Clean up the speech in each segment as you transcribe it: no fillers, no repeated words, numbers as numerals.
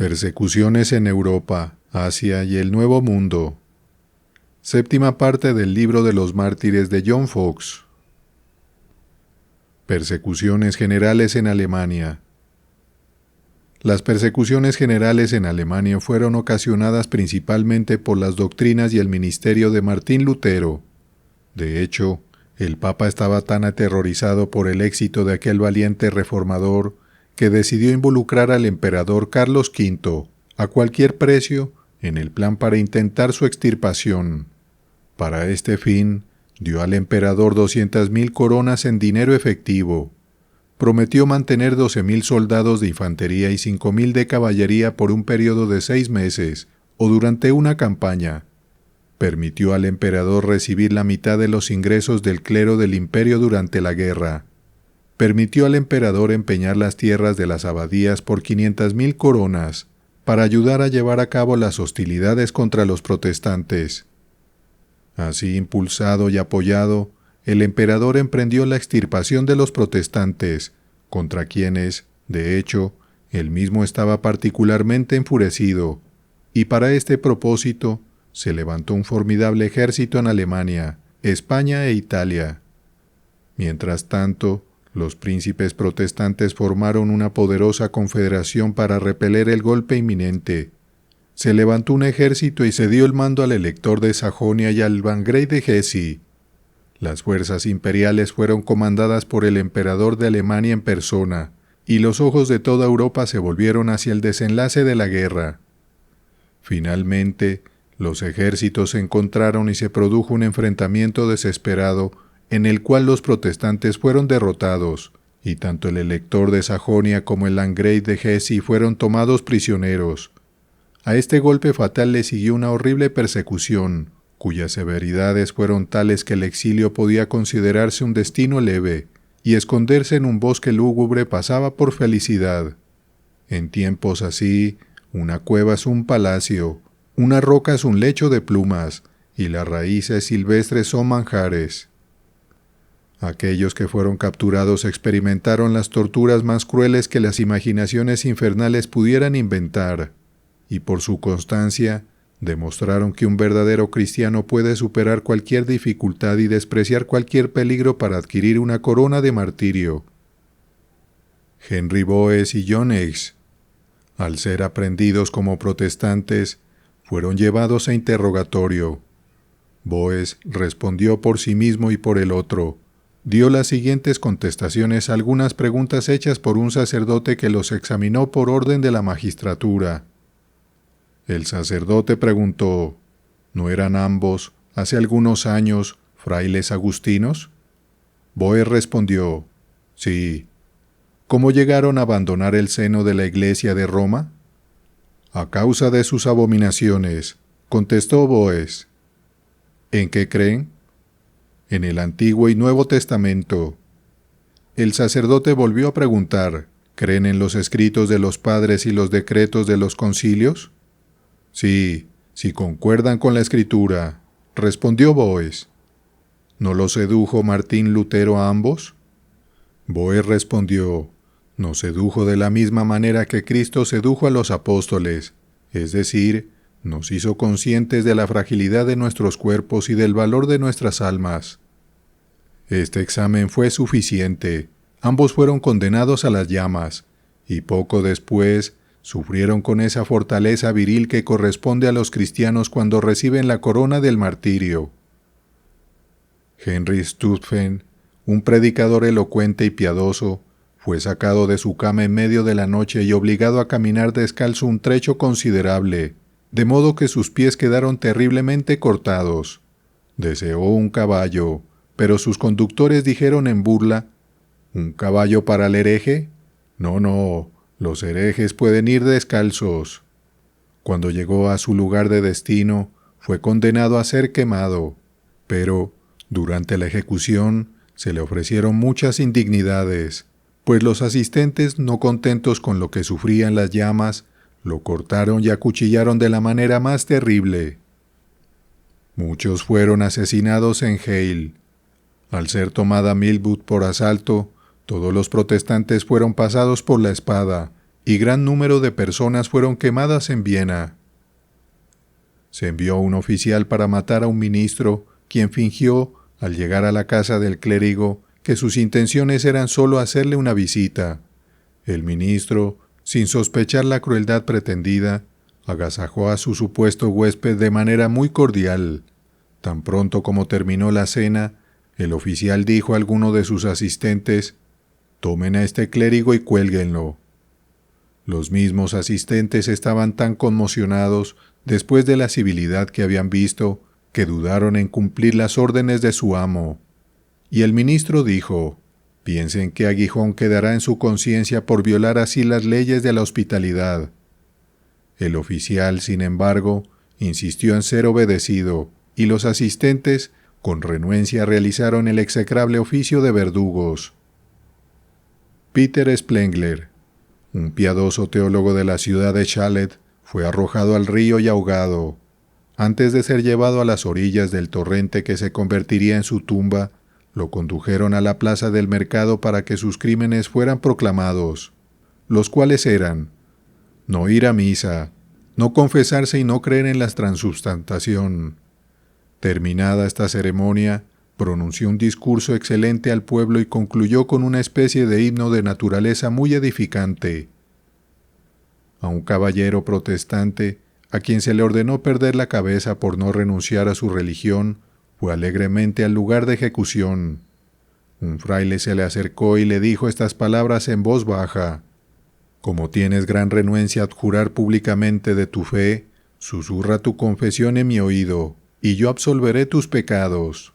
Persecuciones en Europa, Asia y el Nuevo Mundo. Séptima parte del Libro de los Mártires de John Foxe. Persecuciones generales en Alemania. Las persecuciones generales en Alemania fueron ocasionadas principalmente por las doctrinas y el ministerio de Martín Lutero. De hecho, el Papa estaba tan aterrorizado por el éxito de aquel valiente reformador que decidió involucrar al emperador Carlos V, a cualquier precio, en el plan para intentar su extirpación. Para este fin, dio al emperador 200.000 coronas en dinero efectivo. Prometió mantener 12.000 soldados de infantería y 5.000 de caballería por un periodo de 6 meses, o durante una campaña. Permitió al emperador recibir la mitad de los ingresos del clero del imperio durante la guerra. Permitió al emperador empeñar las tierras de las abadías por 500.000 coronas, para ayudar a llevar a cabo las hostilidades contra los protestantes. Así impulsado y apoyado, el emperador emprendió la extirpación de los protestantes, contra quienes, de hecho, él mismo estaba particularmente enfurecido, y para este propósito se levantó un formidable ejército en Alemania, España e Italia. Mientras tanto, los príncipes protestantes formaron una poderosa confederación para repeler el golpe inminente. Se levantó un ejército y se dio el mando al elector de Sajonia y al Landgrave de Hesse. Las fuerzas imperiales fueron comandadas por el emperador de Alemania en persona, y los ojos de toda Europa se volvieron hacia el desenlace de la guerra. Finalmente, los ejércitos se encontraron y se produjo un enfrentamiento desesperado en el cual los protestantes fueron derrotados, y tanto el elector de Sajonia como el Landgrave de Hesse fueron tomados prisioneros. A este golpe fatal le siguió una horrible persecución, cuyas severidades fueron tales que el exilio podía considerarse un destino leve, y esconderse en un bosque lúgubre pasaba por felicidad. En tiempos así, una cueva es un palacio, una roca es un lecho de plumas, y las raíces silvestres son manjares. Aquellos que fueron capturados experimentaron las torturas más crueles que las imaginaciones infernales pudieran inventar, y por su constancia, demostraron que un verdadero cristiano puede superar cualquier dificultad y despreciar cualquier peligro para adquirir una corona de martirio. Henry Boes y John Knox, al ser aprehendidos como protestantes, fueron llevados a interrogatorio. Boes respondió por sí mismo y por el otro. Dio las siguientes contestaciones a algunas preguntas hechas por un sacerdote que los examinó por orden de la magistratura. El sacerdote preguntó, ¿no eran ambos, hace algunos años, frailes agustinos? Boes respondió, sí. ¿Cómo llegaron a abandonar el seno de la Iglesia de Roma? A causa de sus abominaciones, contestó Boes. ¿En qué creen? En el Antiguo y Nuevo Testamento. El sacerdote volvió a preguntar, ¿creen en los escritos de los padres y los decretos de los concilios? Sí, si concuerdan con la Escritura, respondió Boes. ¿No los sedujo Martín Lutero a ambos? Boes respondió, nos sedujo de la misma manera que Cristo sedujo a los apóstoles, es decir, nos hizo conscientes de la fragilidad de nuestros cuerpos y del valor de nuestras almas. Este examen fue suficiente. Ambos fueron condenados a las llamas, y poco después sufrieron con esa fortaleza viril que corresponde a los cristianos cuando reciben la corona del martirio. Henry Stutphen, un predicador elocuente y piadoso, fue sacado de su cama en medio de la noche y obligado a caminar descalzo un trecho considerable, de modo que sus pies quedaron terriblemente cortados. Deseó un caballo, pero sus conductores dijeron en burla, ¿un caballo para el hereje? No, los herejes pueden ir descalzos. Cuando llegó a su lugar de destino, fue condenado a ser quemado, pero, durante la ejecución, se le ofrecieron muchas indignidades, pues los asistentes, no contentos con lo que sufrían las llamas, lo cortaron y acuchillaron de la manera más terrible. Muchos fueron asesinados en Halle. Al ser tomada Milwood por asalto, todos los protestantes fueron pasados por la espada, y gran número de personas fueron quemadas en Viena. Se envió un oficial para matar a un ministro, quien fingió, al llegar a la casa del clérigo, que sus intenciones eran solo hacerle una visita. El ministro, sin sospechar la crueldad pretendida, agasajó a su supuesto huésped de manera muy cordial. Tan pronto como terminó la cena, el oficial dijo a alguno de sus asistentes: «Tomen a este clérigo y cuélguenlo». Los mismos asistentes estaban tan conmocionados después de la civilidad que habían visto, que dudaron en cumplir las órdenes de su amo. Y el ministro dijo: «Piensen qué aguijón quedará en su conciencia por violar así las leyes de la hospitalidad». El oficial, sin embargo, insistió en ser obedecido, y los asistentes, con renuencia, realizaron el execrable oficio de verdugos. Peter Spengler, un piadoso teólogo de la ciudad de Challet, fue arrojado al río y ahogado. Antes de ser llevado a las orillas del torrente que se convertiría en su tumba, lo condujeron a la plaza del mercado para que sus crímenes fueran proclamados, los cuales eran: no ir a misa, no confesarse y no creer en la transubstanciación. Terminada esta ceremonia, pronunció un discurso excelente al pueblo y concluyó con una especie de himno de naturaleza muy edificante. A un caballero protestante, a quien se le ordenó perder la cabeza por no renunciar a su religión, fue alegremente al lugar de ejecución. Un fraile se le acercó y le dijo estas palabras en voz baja: «Como tienes gran renuencia a jurar públicamente de tu fe, susurra tu confesión en mi oído, y yo absolveré tus pecados».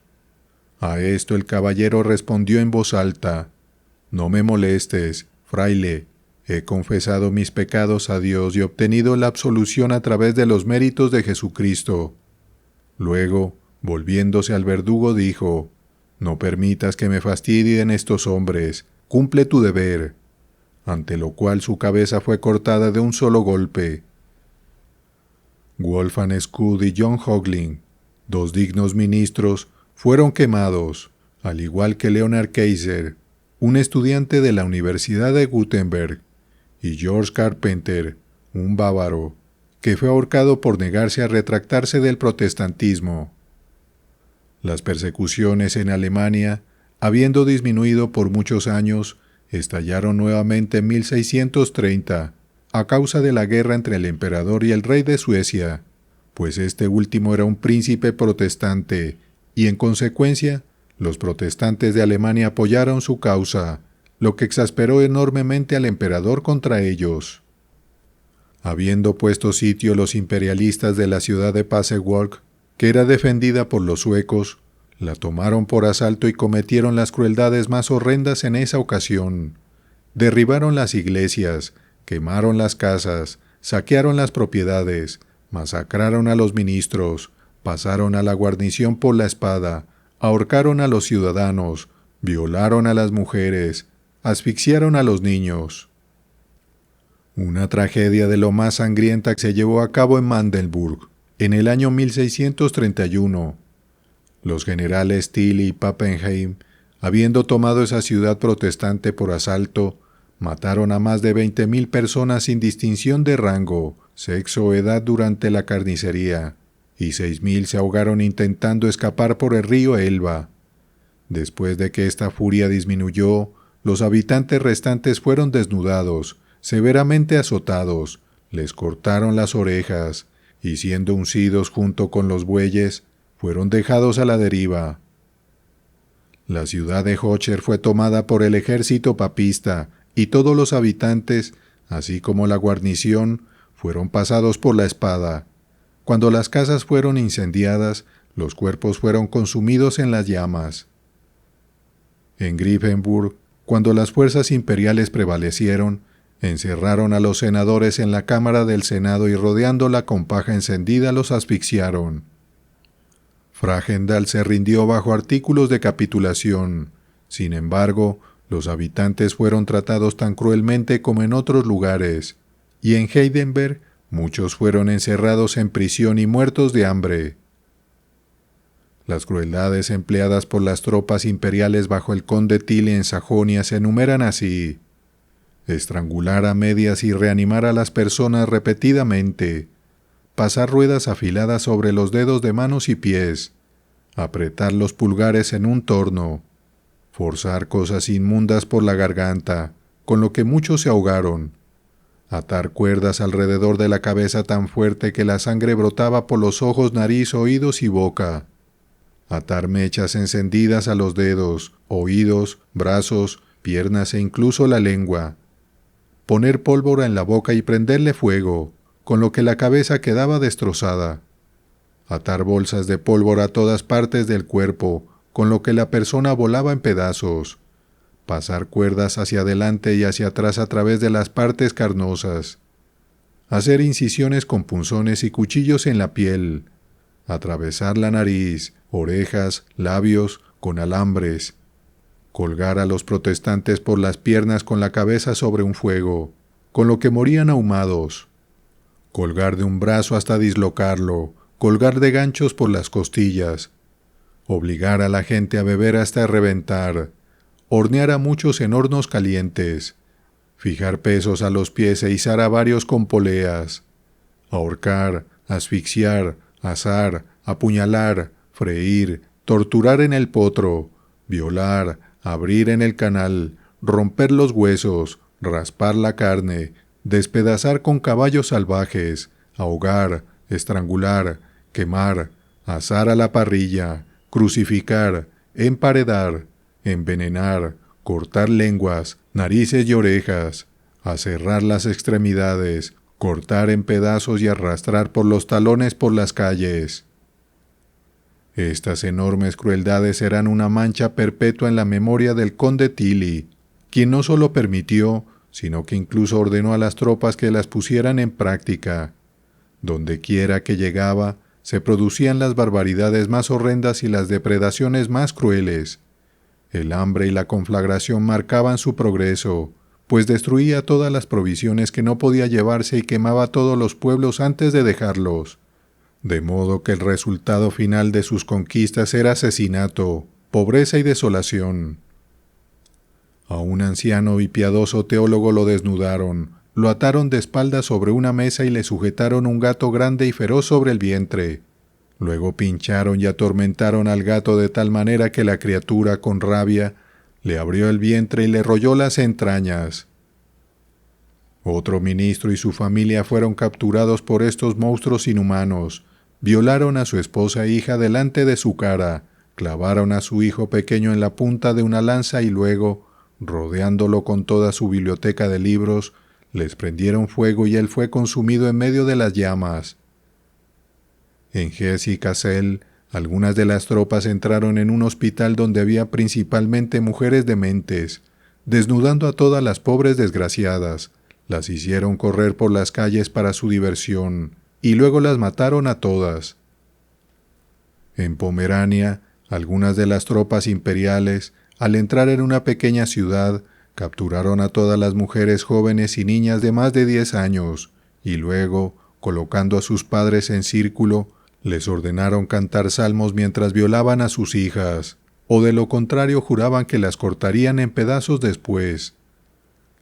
A esto el caballero respondió en voz alta: «No me molestes, fraile, he confesado mis pecados a Dios y obtenido la absolución a través de los méritos de Jesucristo». Luego, volviéndose al verdugo, dijo: «No permitas que me fastidien estos hombres, cumple tu deber», ante lo cual su cabeza fue cortada de un solo golpe. Wolfgang Schut y John Högling, dos dignos ministros, fueron quemados, al igual que Leonard Kaiser, un estudiante de la Universidad de Gutenberg, y George Carpenter, un bávaro, que fue ahorcado por negarse a retractarse del protestantismo. Las persecuciones en Alemania, habiendo disminuido por muchos años, estallaron nuevamente en 1630, a causa de la guerra entre el emperador y el rey de Suecia, pues este último era un príncipe protestante, y en consecuencia, los protestantes de Alemania apoyaron su causa, lo que exasperó enormemente al emperador contra ellos. Habiendo puesto sitio los imperialistas de la ciudad de Pasewalk, que era defendida por los suecos, la tomaron por asalto y cometieron las crueldades más horrendas en esa ocasión. Derribaron las iglesias, quemaron las casas, saquearon las propiedades, masacraron a los ministros, pasaron a la guarnición por la espada, ahorcaron a los ciudadanos, violaron a las mujeres, asfixiaron a los niños. Una tragedia de lo más sangrienta se llevó a cabo en Magdeburg, en el año 1631. Los generales Tilly y Pappenheim, habiendo tomado esa ciudad protestante por asalto, mataron a más de 20,000 personas sin distinción de rango, sexo o edad durante la carnicería, y 6,000 se ahogaron intentando escapar por el río Elba. Después de que esta furia disminuyó, los habitantes restantes fueron desnudados, severamente azotados, les cortaron las orejas, y siendo uncidos junto con los bueyes, fueron dejados a la deriva. La ciudad de Hocher fue tomada por el ejército papista, y todos los habitantes, así como la guarnición, fueron pasados por la espada. Cuando las casas fueron incendiadas, los cuerpos fueron consumidos en las llamas. En Grifenburg, cuando las fuerzas imperiales prevalecieron, encerraron a los senadores en la Cámara del Senado y rodeándola con paja encendida los asfixiaron. Fragendal se rindió bajo artículos de capitulación. Sin embargo, los habitantes fueron tratados tan cruelmente como en otros lugares, y en Heidelberg muchos fueron encerrados en prisión y muertos de hambre. Las crueldades empleadas por las tropas imperiales bajo el conde Tilly en Sajonia se enumeran así: estrangular a medias y reanimar a las personas repetidamente, pasar ruedas afiladas sobre los dedos de manos y pies, apretar los pulgares en un torno, forzar cosas inmundas por la garganta, con lo que muchos se ahogaron, atar cuerdas alrededor de la cabeza tan fuerte que la sangre brotaba por los ojos, nariz, oídos y boca, atar mechas encendidas a los dedos, oídos, brazos, piernas e incluso la lengua, poner pólvora en la boca y prenderle fuego, con lo que la cabeza quedaba destrozada, atar bolsas de pólvora a todas partes del cuerpo, con lo que la persona volaba en pedazos, pasar cuerdas hacia adelante y hacia atrás a través de las partes carnosas, hacer incisiones con punzones y cuchillos en la piel, atravesar la nariz, orejas, labios con alambres, colgar a los protestantes por las piernas con la cabeza sobre un fuego, con lo que morían ahumados, colgar de un brazo hasta dislocarlo, colgar de ganchos por las costillas, obligar a la gente a beber hasta reventar, hornear a muchos en hornos calientes, fijar pesos a los pies e izar a varios con poleas, ahorcar, asfixiar, asar, apuñalar, freír, torturar en el potro, violar, abrir en el canal, romper los huesos, raspar la carne, despedazar con caballos salvajes, ahogar, estrangular, quemar, asar a la parrilla, crucificar, emparedar, envenenar, cortar lenguas, narices y orejas, aserrar las extremidades, cortar en pedazos y arrastrar por los talones por las calles. Estas enormes crueldades serán una mancha perpetua en la memoria del conde Tilly, quien no solo permitió, sino que incluso ordenó a las tropas que las pusieran en práctica. Dondequiera que llegaba, se producían las barbaridades más horrendas y las depredaciones más crueles. El hambre y la conflagración marcaban su progreso, pues destruía todas las provisiones que no podía llevarse y quemaba todos los pueblos antes de dejarlos, de modo que el resultado final de sus conquistas era asesinato, pobreza y desolación. A un anciano y piadoso teólogo lo desnudaron, lo ataron de espaldas sobre una mesa y le sujetaron un gato grande y feroz sobre el vientre. Luego pincharon y atormentaron al gato de tal manera que la criatura, con rabia, le abrió el vientre y le royó las entrañas. Otro ministro y su familia fueron capturados por estos monstruos inhumanos, violaron a su esposa e hija delante de su cara, clavaron a su hijo pequeño en la punta de una lanza y luego, rodeándolo con toda su biblioteca de libros, les prendieron fuego y él fue consumido en medio de las llamas. En Hesse y Kassel, algunas de las tropas entraron en un hospital donde había principalmente mujeres dementes, desnudando a todas las pobres desgraciadas, las hicieron correr por las calles para su diversión, y luego las mataron a todas. En Pomerania, algunas de las tropas imperiales, al entrar en una pequeña ciudad, capturaron a todas las mujeres jóvenes y niñas de más de 10 años, y luego, colocando a sus padres en círculo, les ordenaron cantar salmos mientras violaban a sus hijas, o de lo contrario juraban que las cortarían en pedazos después.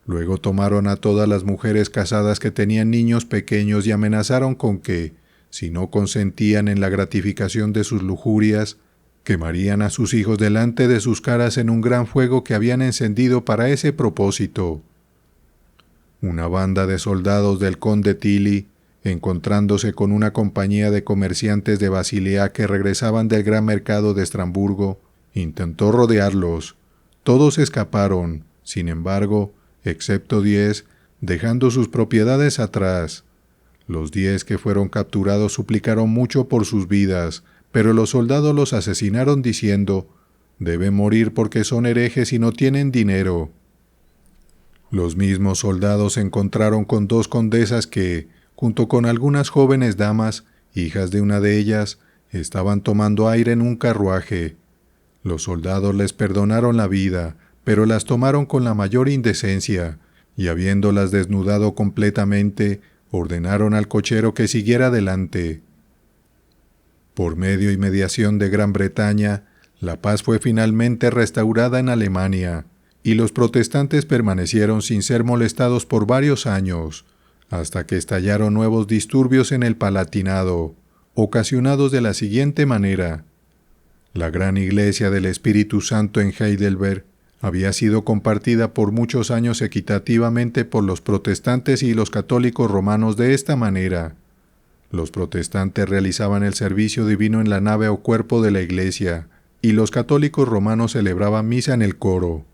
Luego tomaron a todas las mujeres casadas que tenían niños pequeños y amenazaron con que, si no consentían en la gratificación de sus lujurias, quemarían a sus hijos delante de sus caras en un gran fuego que habían encendido para ese propósito. Una banda de soldados del conde Tilly, encontrándose con una compañía de comerciantes de Basilea que regresaban del gran mercado de Estrasburgo, intentó rodearlos. Todos escaparon, sin embargo, excepto 10, dejando sus propiedades atrás. Los 10 que fueron capturados suplicaron mucho por sus vidas, pero los soldados los asesinaron diciendo, «Deben morir porque son herejes y no tienen dinero». Los mismos soldados se encontraron con 2 condesas que, junto con algunas jóvenes damas, hijas de una de ellas, estaban tomando aire en un carruaje. Los soldados les perdonaron la vida, pero las tomaron con la mayor indecencia, y habiéndolas desnudado completamente, ordenaron al cochero que siguiera adelante. Por medio y mediación de Gran Bretaña, la paz fue finalmente restaurada en Alemania, y los protestantes permanecieron sin ser molestados por varios años, hasta que estallaron nuevos disturbios en el Palatinado, ocasionados de la siguiente manera. La gran iglesia del Espíritu Santo en Heidelberg había sido compartida por muchos años equitativamente por los protestantes y los católicos romanos de esta manera. Los protestantes realizaban el servicio divino en la nave o cuerpo de la iglesia, y los católicos romanos celebraban misa en el coro.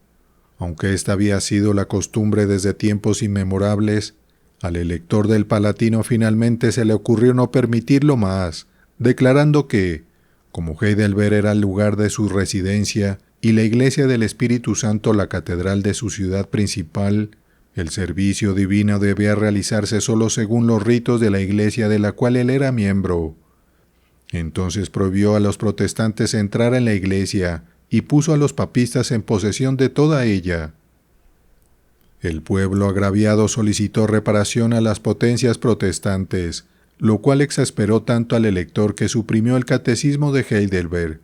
Aunque esta había sido la costumbre desde tiempos inmemorables, al elector del Palatino finalmente se le ocurrió no permitirlo más, declarando que, como Heidelberg era el lugar de su residencia y la iglesia del Espíritu Santo la catedral de su ciudad principal, el servicio divino debía realizarse solo según los ritos de la iglesia de la cual él era miembro. Entonces prohibió a los protestantes entrar en la iglesia y puso a los papistas en posesión de toda ella. El pueblo agraviado solicitó reparación a las potencias protestantes, lo cual exasperó tanto al elector que suprimió el catecismo de Heidelberg.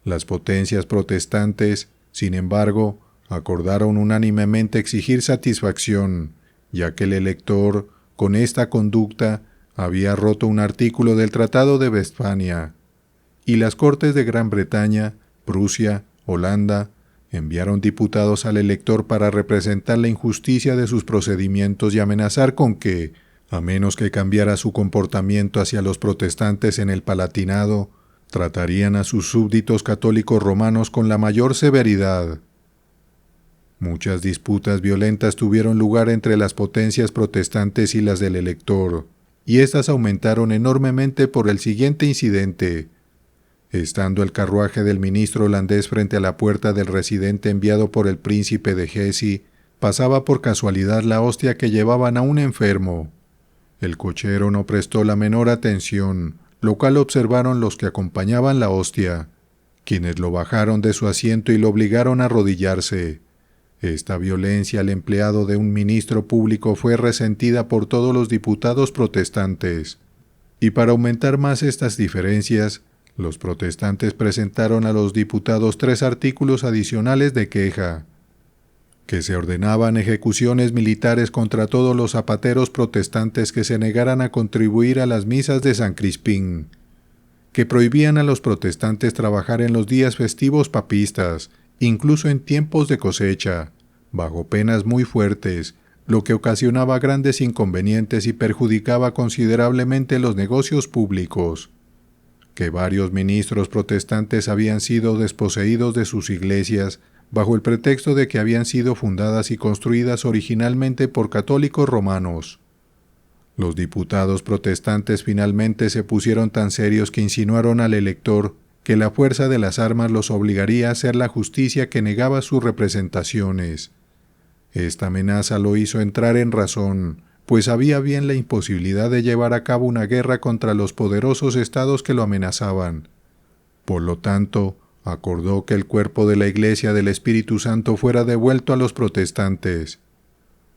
Las potencias protestantes, sin embargo, acordaron unánimemente exigir satisfacción, ya que el elector, con esta conducta, había roto un artículo del Tratado de Westfalia, y las Cortes de Gran Bretaña, Prusia, Holanda, enviaron diputados al elector para representar la injusticia de sus procedimientos y amenazar con que, a menos que cambiara su comportamiento hacia los protestantes en el Palatinado, tratarían a sus súbditos católicos romanos con la mayor severidad. Muchas disputas violentas tuvieron lugar entre las potencias protestantes y las del elector, y éstas aumentaron enormemente por el siguiente incidente. Estando el carruaje del ministro holandés frente a la puerta del residente enviado por el príncipe de Hesse, pasaba por casualidad la hostia que llevaban a un enfermo. El cochero no prestó la menor atención, lo cual observaron los que acompañaban la hostia, quienes lo bajaron de su asiento y lo obligaron a arrodillarse. Esta violencia al empleado de un ministro público fue resentida por todos los diputados protestantes, y para aumentar más estas diferencias, los protestantes presentaron a los diputados 3 artículos adicionales de queja, que se ordenaban ejecuciones militares contra todos los zapateros protestantes que se negaran a contribuir a las misas de San Crispín, que prohibían a los protestantes trabajar en los días festivos papistas, incluso en tiempos de cosecha, bajo penas muy fuertes, lo que ocasionaba grandes inconvenientes y perjudicaba considerablemente los negocios públicos, que varios ministros protestantes habían sido desposeídos de sus iglesias bajo el pretexto de que habían sido fundadas y construidas originalmente por católicos romanos. Los diputados protestantes finalmente se pusieron tan serios que insinuaron al elector que la fuerza de las armas los obligaría a hacer la justicia que negaba sus representaciones. Esta amenaza lo hizo entrar en razón, pues sabía bien la imposibilidad de llevar a cabo una guerra contra los poderosos estados que lo amenazaban. Por lo tanto, acordó que el cuerpo de la Iglesia del Espíritu Santo fuera devuelto a los protestantes.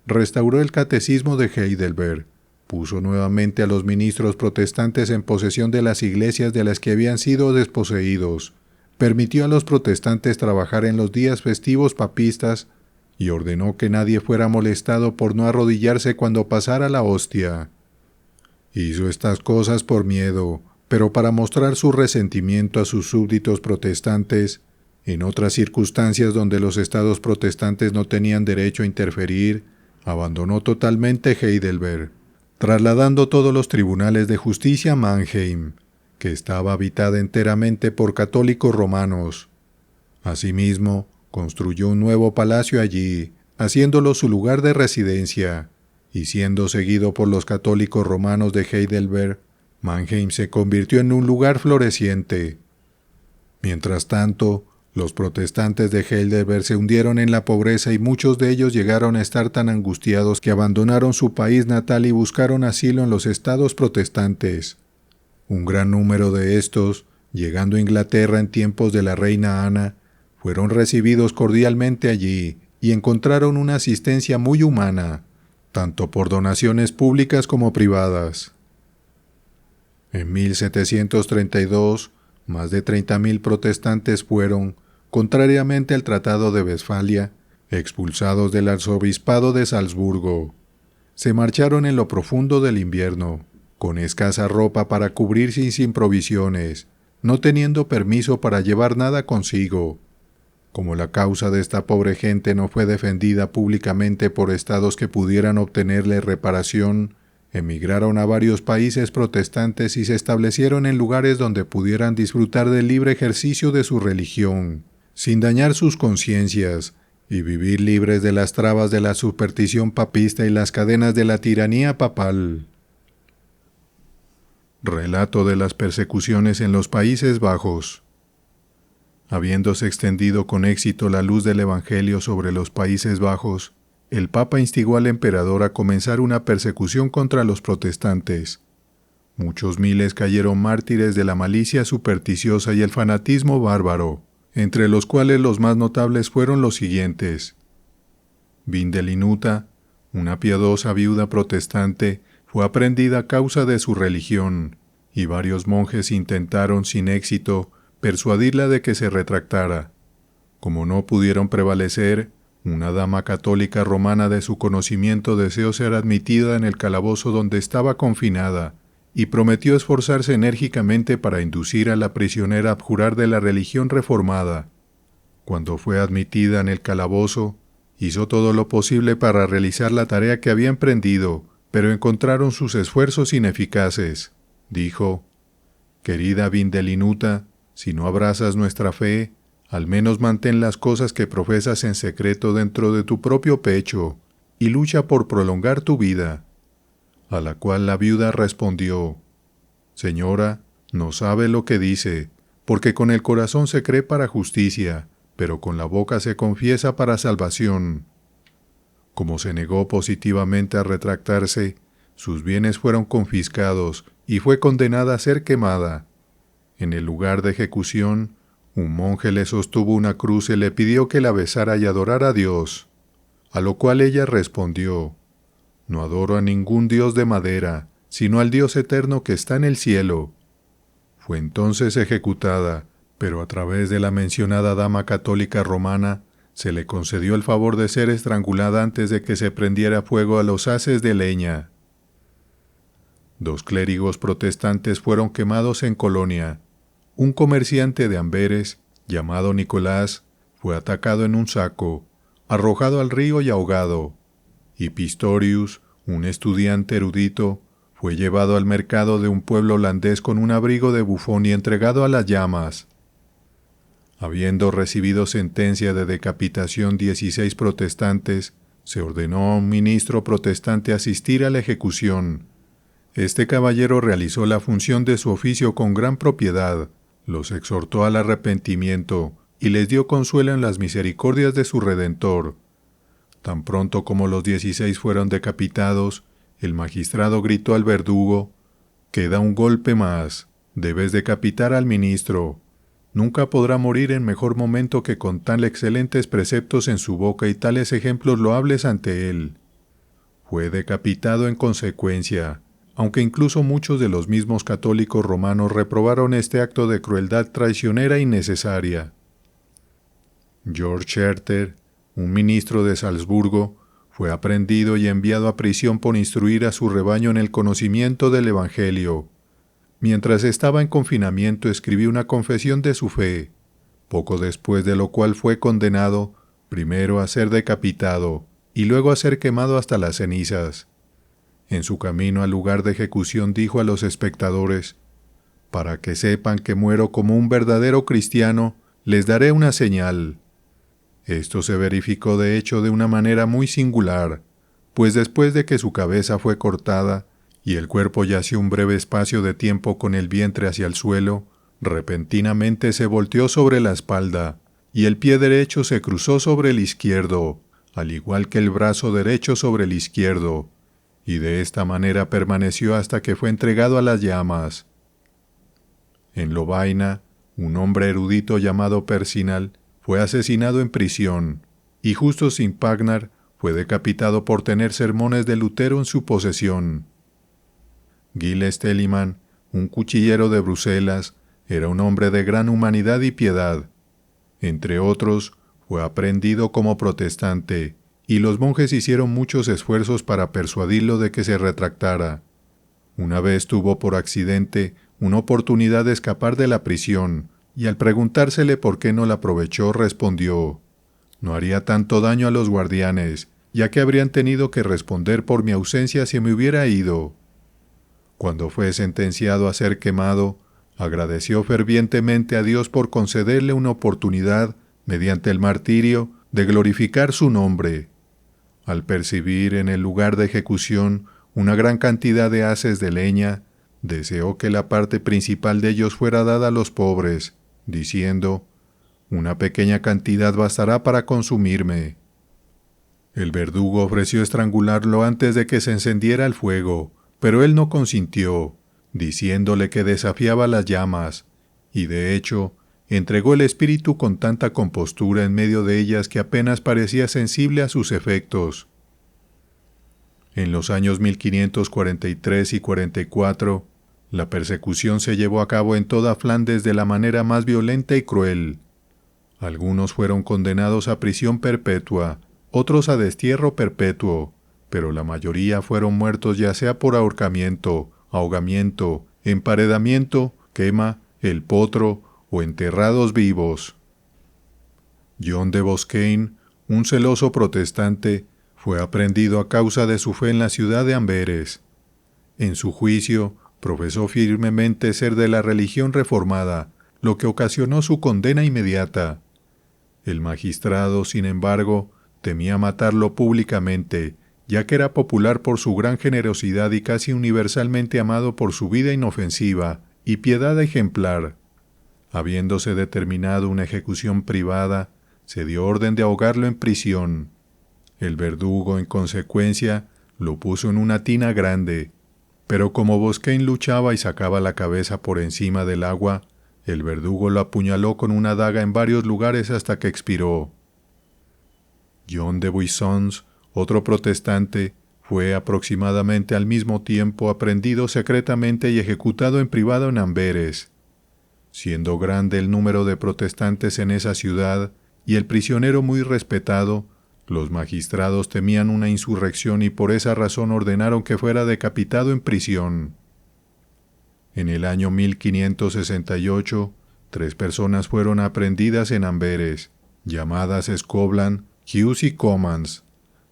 Restauró el catecismo de Heidelberg, puso nuevamente a los ministros protestantes en posesión de las iglesias de las que habían sido desposeídos, permitió a los protestantes trabajar en los días festivos papistas y ordenó que nadie fuera molestado por no arrodillarse cuando pasara la hostia. Hizo estas cosas por miedo, pero para mostrar su resentimiento a sus súbditos protestantes, en otras circunstancias donde los estados protestantes no tenían derecho a interferir, abandonó totalmente Heidelberg, trasladando todos los tribunales de justicia a Mannheim, que estaba habitada enteramente por católicos romanos. Asimismo, construyó un nuevo palacio allí, haciéndolo su lugar de residencia, y siendo seguido por los católicos romanos de Heidelberg, Mannheim se convirtió en un lugar floreciente. Mientras tanto, los protestantes de Heidelberg se hundieron en la pobreza y muchos de ellos llegaron a estar tan angustiados que abandonaron su país natal y buscaron asilo en los estados protestantes. Un gran número de estos, llegando a Inglaterra en tiempos de la reina Ana, fueron recibidos cordialmente allí y encontraron una asistencia muy humana, tanto por donaciones públicas como privadas. En 1732, más de 30,000 protestantes fueron, contrariamente al Tratado de Westfalia, expulsados del arzobispado de Salzburgo. Se marcharon en lo profundo del invierno, con escasa ropa para cubrirse y sin provisiones, no teniendo permiso para llevar nada consigo. Como la causa de esta pobre gente no fue defendida públicamente por estados que pudieran obtenerle reparación, emigraron a varios países protestantes y se establecieron en lugares donde pudieran disfrutar del libre ejercicio de su religión, sin dañar sus conciencias, y vivir libres de las trabas de la superstición papista y las cadenas de la tiranía papal. Relato de las persecuciones en los Países Bajos. Habiéndose extendido con éxito la luz del Evangelio sobre los Países Bajos, el Papa instigó al emperador a comenzar una persecución contra los protestantes. Muchos miles cayeron mártires de la malicia supersticiosa y el fanatismo bárbaro, entre los cuales los más notables fueron los siguientes. Vindelinuta, una piadosa viuda protestante, fue aprendida a causa de su religión, y varios monjes intentaron sin éxito persuadirla de que se retractara. Como no pudieron prevalecer, una dama católica romana de su conocimiento deseó ser admitida en el calabozo donde estaba confinada, y prometió esforzarse enérgicamente para inducir a la prisionera a abjurar de la religión reformada. Cuando fue admitida en el calabozo, hizo todo lo posible para realizar la tarea que había emprendido, pero encontraron sus esfuerzos ineficaces. Dijo: «Querida Vindelinuta, si no abrazas nuestra fe, al menos mantén las cosas que profesas en secreto dentro de tu propio pecho, y lucha por prolongar tu vida». A la cual la viuda respondió: «Señora, no sabe lo que dice, porque con el corazón se cree para justicia, pero con la boca se confiesa para salvación». Como se negó positivamente a retractarse, sus bienes fueron confiscados y fue condenada a ser quemada. En el lugar de ejecución, un monje le sostuvo una cruz y le pidió que la besara y adorara a Dios, a lo cual ella respondió: «No adoro a ningún dios de madera, sino al Dios eterno que está en el cielo». Fue entonces ejecutada, pero a través de la mencionada dama católica romana, se le concedió el favor de ser estrangulada antes de que se prendiera fuego a los haces de leña. 2 clérigos protestantes fueron quemados en Colonia. Un comerciante de Amberes, llamado Nicolás, fue atacado en un saco, arrojado al río y ahogado. Y Pistorius, un estudiante erudito, fue llevado al mercado de un pueblo holandés con un abrigo de bufón y entregado a las llamas. Habiendo recibido sentencia de decapitación 16 protestantes, se ordenó a un ministro protestante asistir a la ejecución. Este caballero realizó la función de su oficio con gran propiedad, los exhortó al arrepentimiento y les dio consuelo en las misericordias de su Redentor. Tan pronto como los 16 fueron decapitados, el magistrado gritó al verdugo: «Queda un golpe más, debes decapitar al ministro. Nunca podrá morir en mejor momento que con tan excelentes preceptos en su boca y tales ejemplos loables ante él». Fue decapitado en consecuencia, aunque incluso muchos de los mismos católicos romanos reprobaron este acto de crueldad traicionera innecesaria. George Herter, un ministro de Salzburgo, fue aprehendido y enviado a prisión por instruir a su rebaño en el conocimiento del Evangelio. Mientras estaba en confinamiento escribió una confesión de su fe, poco después de lo cual fue condenado, primero a ser decapitado y luego a ser quemado hasta las cenizas. En su camino al lugar de ejecución dijo a los espectadores: «Para que sepan que muero como un verdadero cristiano, les daré una señal». Esto se verificó de hecho de una manera muy singular, pues después de que su cabeza fue cortada y el cuerpo yació un breve espacio de tiempo con el vientre hacia el suelo, repentinamente se volteó sobre la espalda, y el pie derecho se cruzó sobre el izquierdo, al igual que el brazo derecho sobre el izquierdo, y de esta manera permaneció hasta que fue entregado a las llamas. En Lovaina, un hombre erudito llamado Percinal fue asesinado en prisión, y Justus Impagnar fue decapitado por tener sermones de Lutero en su posesión. Gilles Telemann, un cuchillero de Bruselas, era un hombre de gran humanidad y piedad. Entre otros, fue aprehendido como protestante, y los monjes hicieron muchos esfuerzos para persuadirlo de que se retractara. Una vez tuvo por accidente una oportunidad de escapar de la prisión, y al preguntársele por qué no la aprovechó, respondió: «No haría tanto daño a los guardianes, ya que habrían tenido que responder por mi ausencia si me hubiera ido». Cuando fue sentenciado a ser quemado, agradeció fervientemente a Dios por concederle una oportunidad, mediante el martirio, de glorificar su nombre. Al percibir en el lugar de ejecución una gran cantidad de haces de leña, deseó que la parte principal de ellos fuera dada a los pobres, diciendo: «Una pequeña cantidad bastará para consumirme». El verdugo ofreció estrangularlo antes de que se encendiera el fuego, pero él no consintió, diciéndole que desafiaba las llamas, y de hecho, entregó el espíritu con tanta compostura en medio de ellas que apenas parecía sensible a sus efectos. En los años 1543 y 44, la persecución se llevó a cabo en toda Flandes de la manera más violenta y cruel. Algunos fueron condenados a prisión perpetua, otros a destierro perpetuo, pero la mayoría fueron muertos ya sea por ahorcamiento, ahogamiento, emparedamiento, quema, el potro o enterrados vivos. John de Boscain, un celoso protestante, fue aprehendido a causa de su fe en la ciudad de Amberes. En su juicio, profesó firmemente ser de la religión reformada, lo que ocasionó su condena inmediata. El magistrado, sin embargo, temía matarlo públicamente, ya que era popular por su gran generosidad y casi universalmente amado por su vida inofensiva y piedad ejemplar. Habiéndose determinado una ejecución privada, se dio orden de ahogarlo en prisión. El verdugo, en consecuencia, lo puso en una tina grande, pero como Boscain luchaba y sacaba la cabeza por encima del agua, el verdugo lo apuñaló con una daga en varios lugares hasta que expiró. John de Buissons, otro protestante, fue aproximadamente al mismo tiempo aprehendido secretamente y ejecutado en privado en Amberes. Siendo grande el número de protestantes en esa ciudad y el prisionero muy respetado, los magistrados temían una insurrección y por esa razón ordenaron que fuera decapitado en prisión. En el año 1568, 3 personas fueron aprehendidas en Amberes, llamadas Scoblan, Hughes y Comans.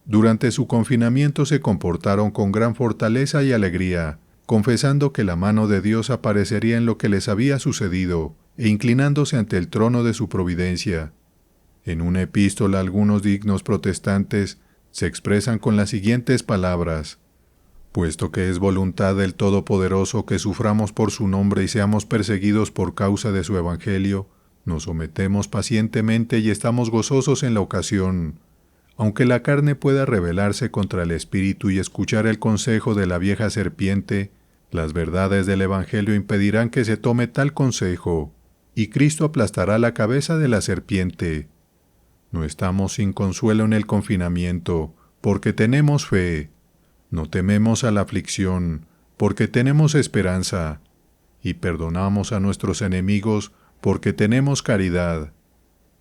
Durante su confinamiento se comportaron con gran fortaleza y alegría, confesando que la mano de Dios aparecería en lo que les había sucedido, e inclinándose ante el trono de su providencia. En una epístola algunos dignos protestantes se expresan con las siguientes palabras: «Puesto que es voluntad del Todopoderoso que suframos por su nombre y seamos perseguidos por causa de su evangelio, nos sometemos pacientemente y estamos gozosos en la ocasión. Aunque la carne pueda rebelarse contra el espíritu y escuchar el consejo de la vieja serpiente, las verdades del evangelio impedirán que se tome tal consejo, y Cristo aplastará la cabeza de la serpiente. No estamos sin consuelo en el confinamiento, porque tenemos fe. No tememos a la aflicción, porque tenemos esperanza. Y perdonamos a nuestros enemigos, porque tenemos caridad.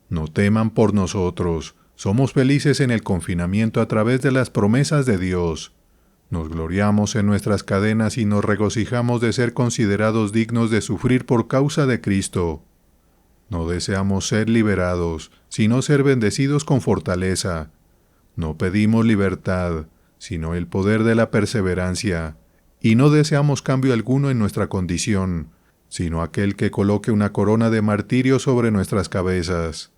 No teman por nosotros, somos felices en el confinamiento a través de las promesas de Dios. Nos gloriamos en nuestras cadenas y nos regocijamos de ser considerados dignos de sufrir por causa de Cristo. No deseamos ser liberados, sino ser bendecidos con fortaleza. No pedimos libertad, sino el poder de la perseverancia, y no deseamos cambio alguno en nuestra condición, sino aquel que coloque una corona de martirio sobre nuestras cabezas».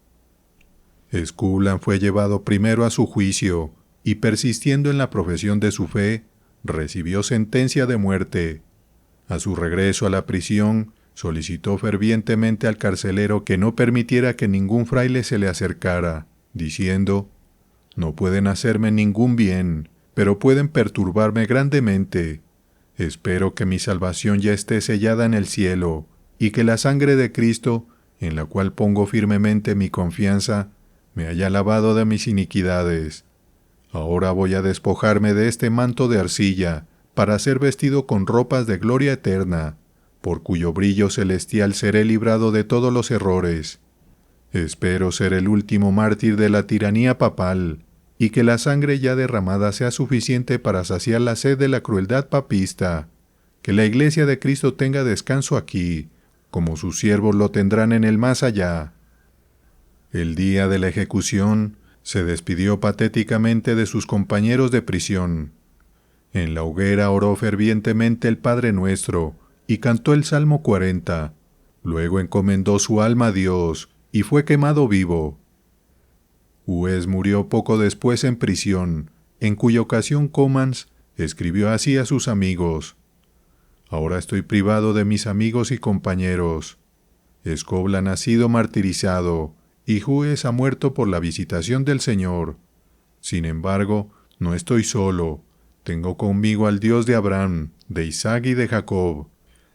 Scoblan fue llevado primero a su juicio, y persistiendo en la profesión de su fe, recibió sentencia de muerte. A su regreso a la prisión, solicitó fervientemente al carcelero que no permitiera que ningún fraile se le acercara, diciendo: «No pueden hacerme ningún bien, pero pueden perturbarme grandemente. Espero que mi salvación ya esté sellada en el cielo, y que la sangre de Cristo, en la cual pongo firmemente mi confianza, me haya lavado de mis iniquidades. Ahora voy a despojarme de este manto de arcilla, para ser vestido con ropas de gloria eterna, por cuyo brillo celestial seré librado de todos los errores. Espero ser el último mártir de la tiranía papal, y que la sangre ya derramada sea suficiente para saciar la sed de la crueldad papista. Que la Iglesia de Cristo tenga descanso aquí, como sus siervos lo tendrán en el más allá. El día de la ejecución, se despidió patéticamente de sus compañeros de prisión. En la hoguera oró fervientemente el Padre Nuestro y cantó el Salmo 40. Luego encomendó su alma a Dios y fue quemado vivo. Hues murió poco después en prisión, en cuya ocasión Comans escribió así a sus amigos: «Ahora estoy privado de mis amigos y compañeros. Escoblan ha sido martirizado, y Hues ha muerto por la visitación del Señor. Sin embargo, no estoy solo. Tengo conmigo al Dios de Abraham, de Isaac y de Jacob.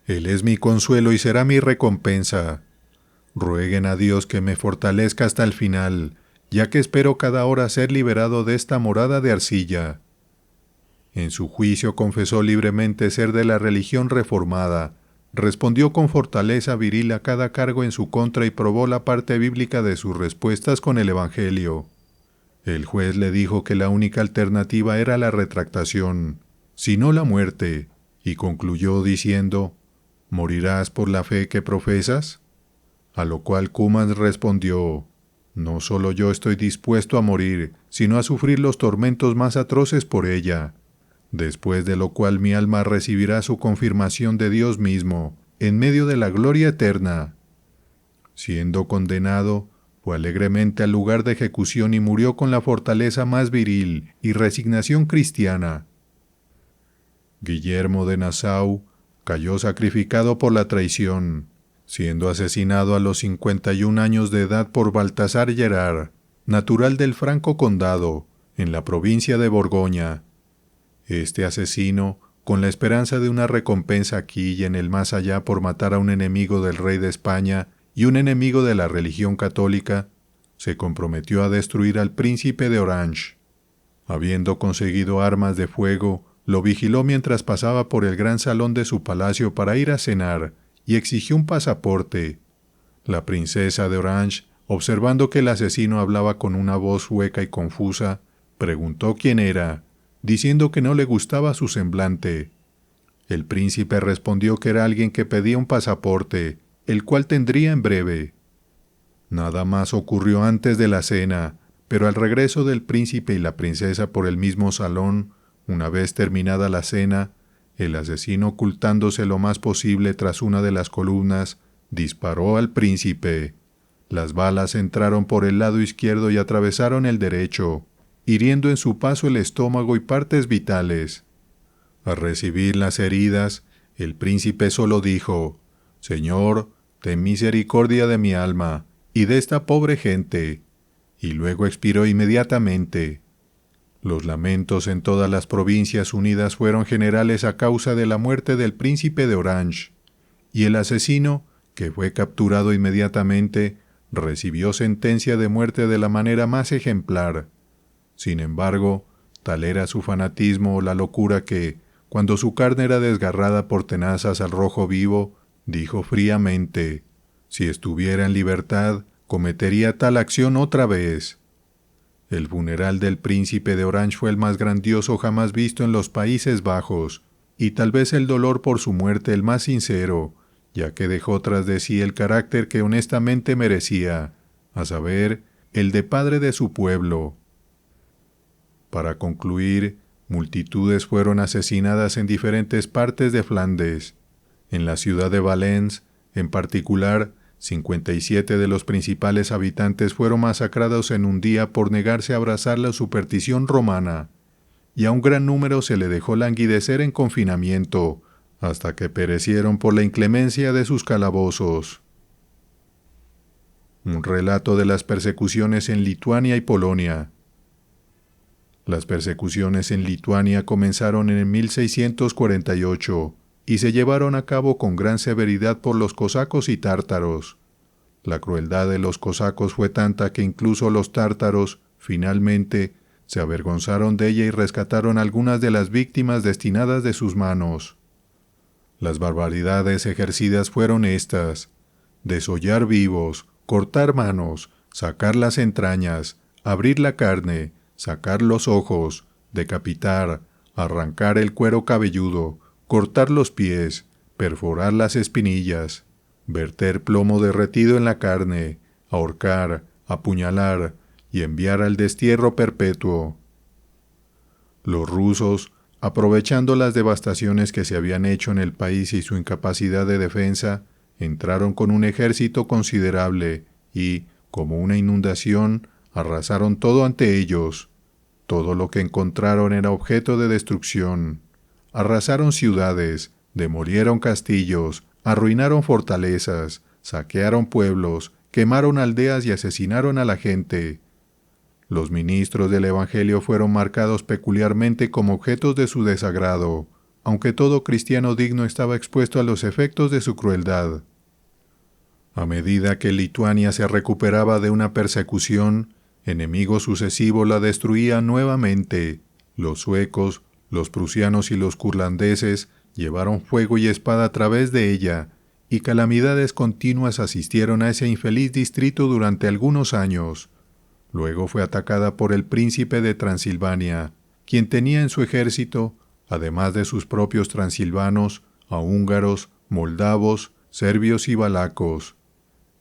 Él es mi consuelo y será mi recompensa. Rueguen a Dios que me fortalezca hasta el final, ya que espero cada hora ser liberado de esta morada de arcilla». En su juicio confesó libremente ser de la religión reformada, respondió con fortaleza viril a cada cargo en su contra y probó la parte bíblica de sus respuestas con el Evangelio. El juez le dijo que la única alternativa era la retractación, si no la muerte, y concluyó diciendo: «¿Morirás por la fe que profesas?». A lo cual Comans respondió: «No solo yo estoy dispuesto a morir, sino a sufrir los tormentos más atroces por ella, después de lo cual mi alma recibirá su confirmación de Dios mismo, en medio de la gloria eterna». Siendo condenado, fue alegremente al lugar de ejecución y murió con la fortaleza más viril y resignación cristiana. Guillermo de Nassau cayó sacrificado por la traición, siendo asesinado a los 51 años de edad por Baltasar Gerard, natural del Franco Condado, en la provincia de Borgoña. Este asesino, con la esperanza de una recompensa aquí y en el más allá por matar a un enemigo del rey de España y un enemigo de la religión católica, se comprometió a destruir al príncipe de Orange. Habiendo conseguido armas de fuego, lo vigiló mientras pasaba por el gran salón de su palacio para ir a cenar y exigió un pasaporte. La princesa de Orange, observando que el asesino hablaba con una voz hueca y confusa, preguntó quién era, diciendo que no le gustaba su semblante. El príncipe respondió que era alguien que pedía un pasaporte, el cual tendría en breve. Nada más ocurrió antes de la cena, pero al regreso del príncipe y la princesa por el mismo salón, una vez terminada la cena, el asesino, ocultándose lo más posible tras una de las columnas, disparó al príncipe. Las balas entraron por el lado izquierdo y atravesaron el derecho, hiriendo en su paso el estómago y partes vitales. Al recibir las heridas, el príncipe solo dijo: «Señor, ten misericordia de mi alma y de esta pobre gente», y luego expiró inmediatamente. Los lamentos en todas las provincias unidas fueron generales a causa de la muerte del príncipe de Orange, y el asesino, que fue capturado inmediatamente, recibió sentencia de muerte de la manera más ejemplar. Sin embargo, tal era su fanatismo o la locura que, cuando su carne era desgarrada por tenazas al rojo vivo, dijo fríamente: «Si estuviera en libertad, cometería tal acción otra vez». El funeral del príncipe de Orange fue el más grandioso jamás visto en los Países Bajos, y tal vez el dolor por su muerte el más sincero, ya que dejó tras de sí el carácter que honestamente merecía, a saber, el de padre de su pueblo. Para concluir, multitudes fueron asesinadas en diferentes partes de Flandes. En la ciudad de Valence, en particular, 57 de los principales habitantes fueron masacrados en un día por negarse a abrazar la superstición romana, y a un gran número se le dejó languidecer en confinamiento, hasta que perecieron por la inclemencia de sus calabozos. Un relato de las persecuciones en Lituania y Polonia. Las persecuciones en Lituania comenzaron en 1648 y se llevaron a cabo con gran severidad por los cosacos y tártaros. La crueldad de los cosacos fue tanta que incluso los tártaros, finalmente, se avergonzaron de ella y rescataron algunas de las víctimas destinadas de sus manos. Las barbaridades ejercidas fueron estas: desollar vivos, cortar manos, sacar las entrañas, abrir la carne, sacar los ojos, decapitar, arrancar el cuero cabelludo, cortar los pies, perforar las espinillas, verter plomo derretido en la carne, ahorcar, apuñalar y enviar al destierro perpetuo. Los rusos, aprovechando las devastaciones que se habían hecho en el país y su incapacidad de defensa, entraron con un ejército considerable y, como una inundación, arrasaron todo ante ellos. Todo lo que encontraron era objeto de destrucción. Arrasaron ciudades, demolieron castillos, arruinaron fortalezas, saquearon pueblos, quemaron aldeas y asesinaron a la gente. Los ministros del Evangelio fueron marcados peculiarmente como objetos de su desagrado, aunque todo cristiano digno estaba expuesto a los efectos de su crueldad. A medida que Lituania se recuperaba de una persecución, enemigos sucesivos la destruían nuevamente. Los suecos, los prusianos y los curlandeses llevaron fuego y espada a través de ella, y calamidades continuas asistieron a ese infeliz distrito durante algunos años. Luego fue atacada por el príncipe de Transilvania, quien tenía en su ejército, además de sus propios transilvanos, a húngaros, moldavos, serbios y valacos.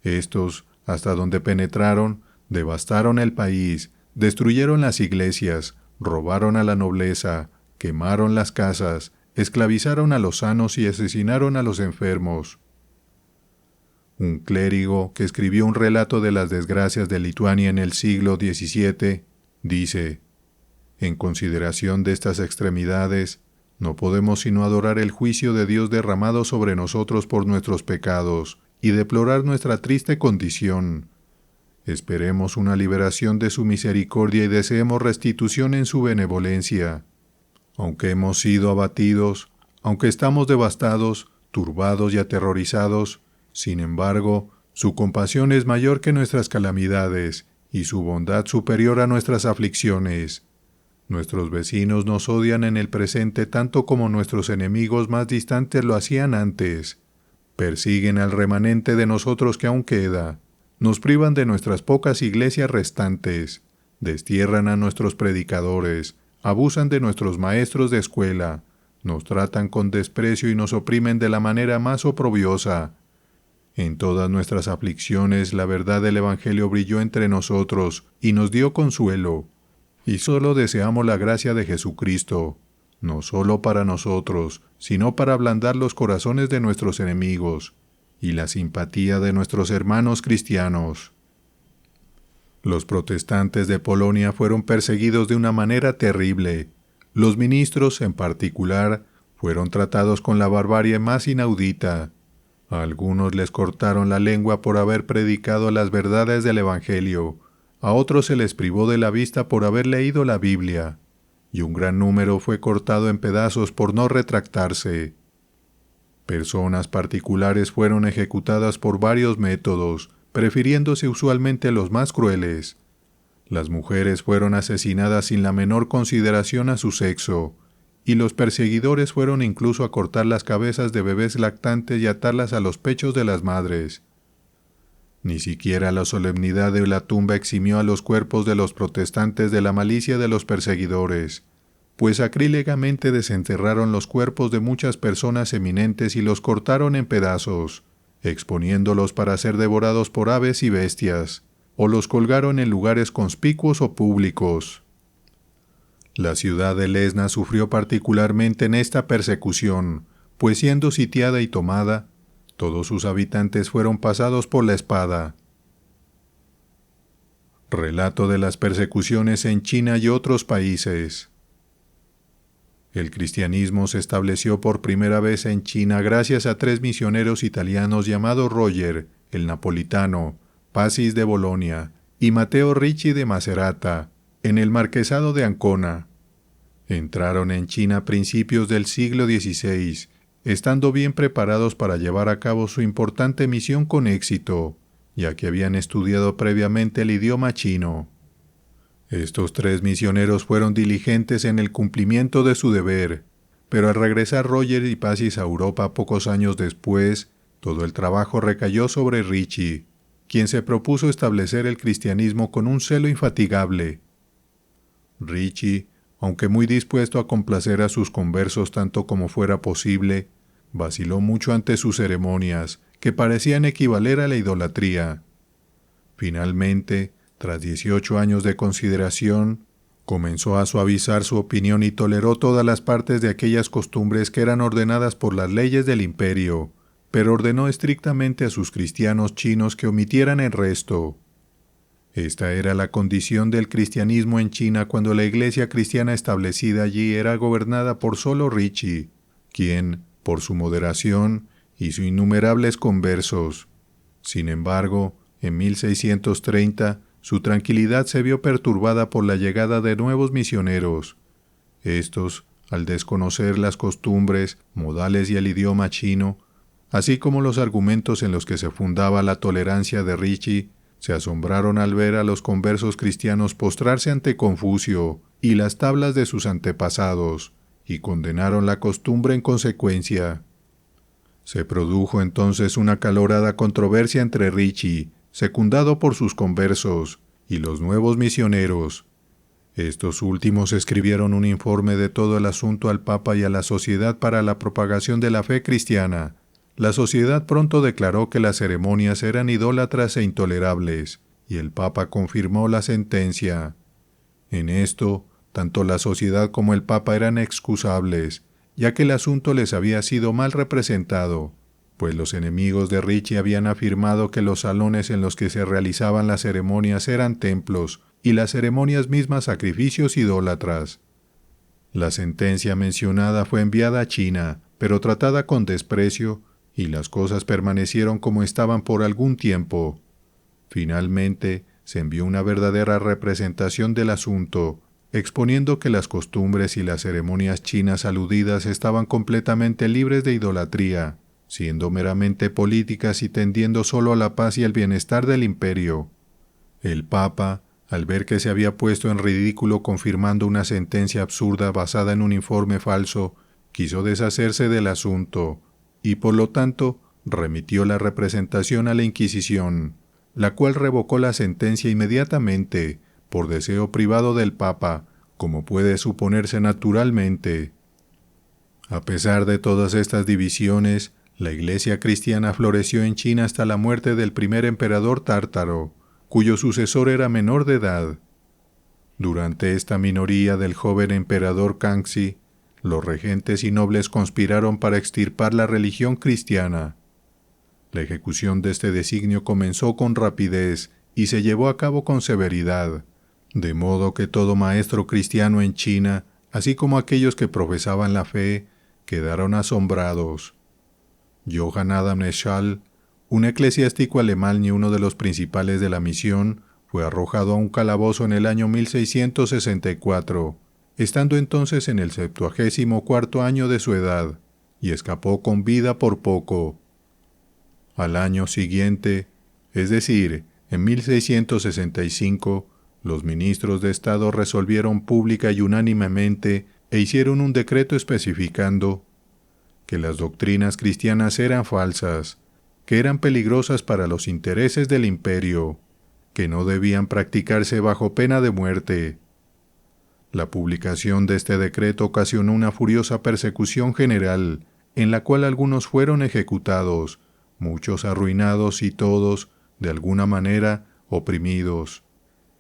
Estos, hasta donde penetraron, devastaron el país, destruyeron las iglesias, robaron a la nobleza, quemaron las casas, esclavizaron a los sanos y asesinaron a los enfermos. Un clérigo que escribió un relato de las desgracias de Lituania en el siglo XVII, dice: «En consideración de estas extremidades, no podemos sino adorar el juicio de Dios derramado sobre nosotros por nuestros pecados y deplorar nuestra triste condición. Esperemos una liberación de su misericordia y deseemos restitución en su benevolencia. Aunque hemos sido abatidos, aunque estamos devastados, turbados y aterrorizados, sin embargo, su compasión es mayor que nuestras calamidades y su bondad superior a nuestras aflicciones. Nuestros vecinos nos odian en el presente tanto como nuestros enemigos más distantes lo hacían antes. Persiguen al remanente de nosotros que aún queda. Nos privan de nuestras pocas iglesias restantes. Destierran a nuestros predicadores. Abusan de nuestros maestros de escuela. Nos tratan con desprecio y nos oprimen de la manera más oprobiosa. En todas nuestras aflicciones la verdad del Evangelio brilló entre nosotros y nos dio consuelo. Y solo deseamos la gracia de Jesucristo, no solo para nosotros, sino para ablandar los corazones de nuestros enemigos y la simpatía de nuestros hermanos cristianos». Los protestantes de Polonia fueron perseguidos de una manera terrible. Los ministros, en particular, fueron tratados con la barbarie más inaudita. A algunos les cortaron la lengua por haber predicado las verdades del Evangelio, a otros se les privó de la vista por haber leído la Biblia, y un gran número fue cortado en pedazos por no retractarse. Personas particulares fueron ejecutadas por varios métodos, prefiriéndose usualmente los más crueles. Las mujeres fueron asesinadas sin la menor consideración a su sexo, y los perseguidores fueron incluso a cortar las cabezas de bebés lactantes y atarlas a los pechos de las madres. Ni siquiera la solemnidad de la tumba eximió a los cuerpos de los protestantes de la malicia de los perseguidores, pues sacrílegamente desenterraron los cuerpos de muchas personas eminentes y los cortaron en pedazos, exponiéndolos para ser devorados por aves y bestias, o los colgaron en lugares conspicuos o públicos. La ciudad de Lesna sufrió particularmente en esta persecución, pues siendo sitiada y tomada, todos sus habitantes fueron pasados por la espada. Relato de las persecuciones en China y otros países. El cristianismo se estableció por primera vez en China gracias a 3 misioneros italianos llamados Roger, el Napolitano, Pacis de Bolonia y Matteo Ricci de Macerata, en el marquesado de Ancona. Entraron en China a principios del siglo XVI, estando bien preparados para llevar a cabo su importante misión con éxito, ya que habían estudiado previamente el idioma chino. Estos 3 misioneros fueron diligentes en el cumplimiento de su deber, pero al regresar Roger y Pacis a Europa pocos años después, todo el trabajo recayó sobre Ricci. quien se propuso establecer el cristianismo con un celo infatigable. Ricci, aunque muy dispuesto a complacer a sus conversos tanto como fuera posible, vaciló mucho ante sus ceremonias, que parecían equivaler a la idolatría. Finalmente, tras 18 años de consideración, comenzó a suavizar su opinión y toleró todas las partes de aquellas costumbres que eran ordenadas por las leyes del imperio, pero ordenó estrictamente a sus cristianos chinos que omitieran el resto. Esta era la condición del cristianismo en China cuando la iglesia cristiana establecida allí era gobernada por solo Ricci, quien, por su moderación, hizo innumerables conversos. Sin embargo, en 1630, su tranquilidad se vio perturbada por la llegada de nuevos misioneros. Estos, al desconocer las costumbres, modales y el idioma chino, así como los argumentos en los que se fundaba la tolerancia de Ricci, se asombraron al ver a los conversos cristianos postrarse ante Confucio y las tablas de sus antepasados, y condenaron la costumbre en consecuencia. Se produjo entonces una acalorada controversia entre Ricci, secundado por sus conversos, y los nuevos misioneros. Estos últimos escribieron un informe de todo el asunto al Papa y a la Sociedad para la Propagación de la Fe Cristiana. La sociedad pronto declaró que las ceremonias eran idólatras e intolerables, y el Papa confirmó la sentencia. En esto, tanto la sociedad como el Papa eran excusables, ya que el asunto les había sido mal representado, pues los enemigos de Ricci habían afirmado que los salones en los que se realizaban las ceremonias eran templos y las ceremonias mismas sacrificios idólatras. La sentencia mencionada fue enviada a China, pero tratada con desprecio, y las cosas permanecieron como estaban por algún tiempo. Finalmente, se envió una verdadera representación del asunto, exponiendo que las costumbres y las ceremonias chinas aludidas estaban completamente libres de idolatría, siendo meramente políticas y tendiendo solo a la paz y el bienestar del imperio. El Papa, al ver que se había puesto en ridículo confirmando una sentencia absurda basada en un informe falso, quiso deshacerse del asunto, y por lo tanto remitió la representación a la Inquisición, la cual revocó la sentencia inmediatamente, por deseo privado del Papa, como puede suponerse naturalmente. A pesar de todas estas divisiones, la Iglesia cristiana floreció en China hasta la muerte del primer emperador tártaro, cuyo sucesor era menor de edad. Durante esta minoría del joven emperador Kangxi, los regentes y nobles conspiraron para extirpar la religión cristiana. La ejecución de este designio comenzó con rapidez y se llevó a cabo con severidad, de modo que todo maestro cristiano en China, así como aquellos que profesaban la fe, quedaron asombrados. Johann Adam Neschal, un eclesiástico alemán y uno de los principales de la misión, fue arrojado a un calabozo en el año 1664, estando entonces en el 74º año de su edad, y escapó con vida por poco. Al año siguiente, es decir, en 1665, los ministros de Estado resolvieron pública y unánimemente e hicieron un decreto especificando que las doctrinas cristianas eran falsas, que eran peligrosas para los intereses del imperio, que no debían practicarse bajo pena de muerte. La publicación de este decreto ocasionó una furiosa persecución general, en la cual algunos fueron ejecutados, muchos arruinados y todos, de alguna manera, oprimidos.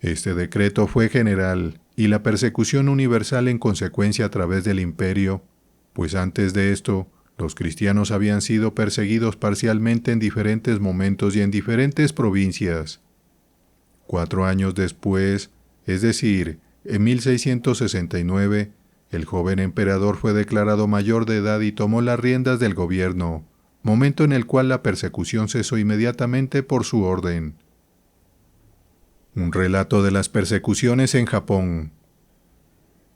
Este decreto fue general, y la persecución universal en consecuencia a través del imperio, pues antes de esto, los cristianos habían sido perseguidos parcialmente en diferentes momentos y en diferentes provincias. 4 años después, es decir, en 1669, el joven emperador fue declarado mayor de edad y tomó las riendas del gobierno, momento en el cual la persecución cesó inmediatamente por su orden. Un relato de las persecuciones en Japón.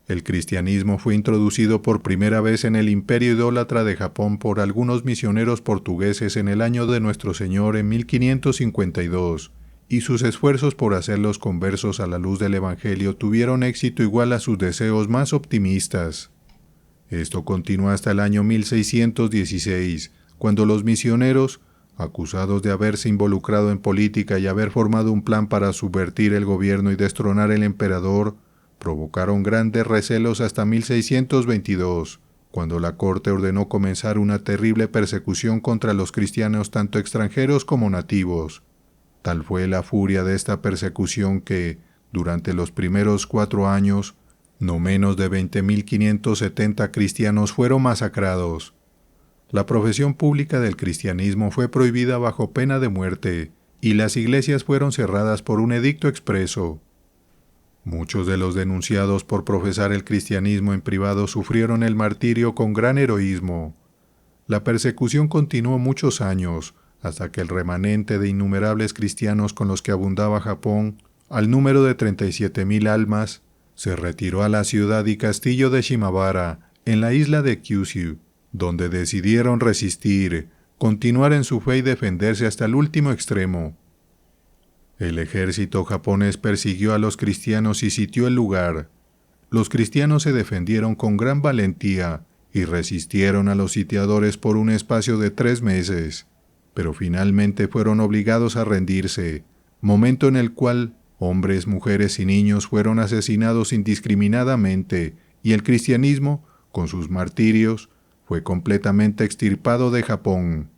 El cristianismo fue introducido por primera vez en el imperio idólatra de Japón por algunos misioneros portugueses en el año de Nuestro Señor en 1552, y sus esfuerzos por hacerlos conversos a la luz del Evangelio tuvieron éxito igual a sus deseos más optimistas. Esto continuó hasta el año 1616, cuando los misioneros, acusados de haberse involucrado en política y haber formado un plan para subvertir el gobierno y destronar al emperador, provocaron grandes recelos hasta 1622, cuando la corte ordenó comenzar una terrible persecución contra los cristianos tanto extranjeros como nativos. Tal fue la furia de esta persecución que, durante los primeros 4 años, no menos de 20.570 cristianos fueron masacrados. La profesión pública del cristianismo fue prohibida bajo pena de muerte, y las iglesias fueron cerradas por un edicto expreso. Muchos de los denunciados por profesar el cristianismo en privado sufrieron el martirio con gran heroísmo. La persecución continuó muchos años, hasta que el remanente de innumerables cristianos con los que abundaba Japón, al número de 37.000 almas, se retiró a la ciudad y castillo de Shimabara, en la isla de Kyushu, donde decidieron resistir, continuar en su fe y defenderse hasta el último extremo. El ejército japonés persiguió a los cristianos y sitió el lugar. Los cristianos se defendieron con gran valentía y resistieron a los sitiadores por un espacio de 3 meses, pero finalmente fueron obligados a rendirse, momento en el cual hombres, mujeres y niños fueron asesinados indiscriminadamente y el cristianismo, con sus martirios, fue completamente extirpado de Japón.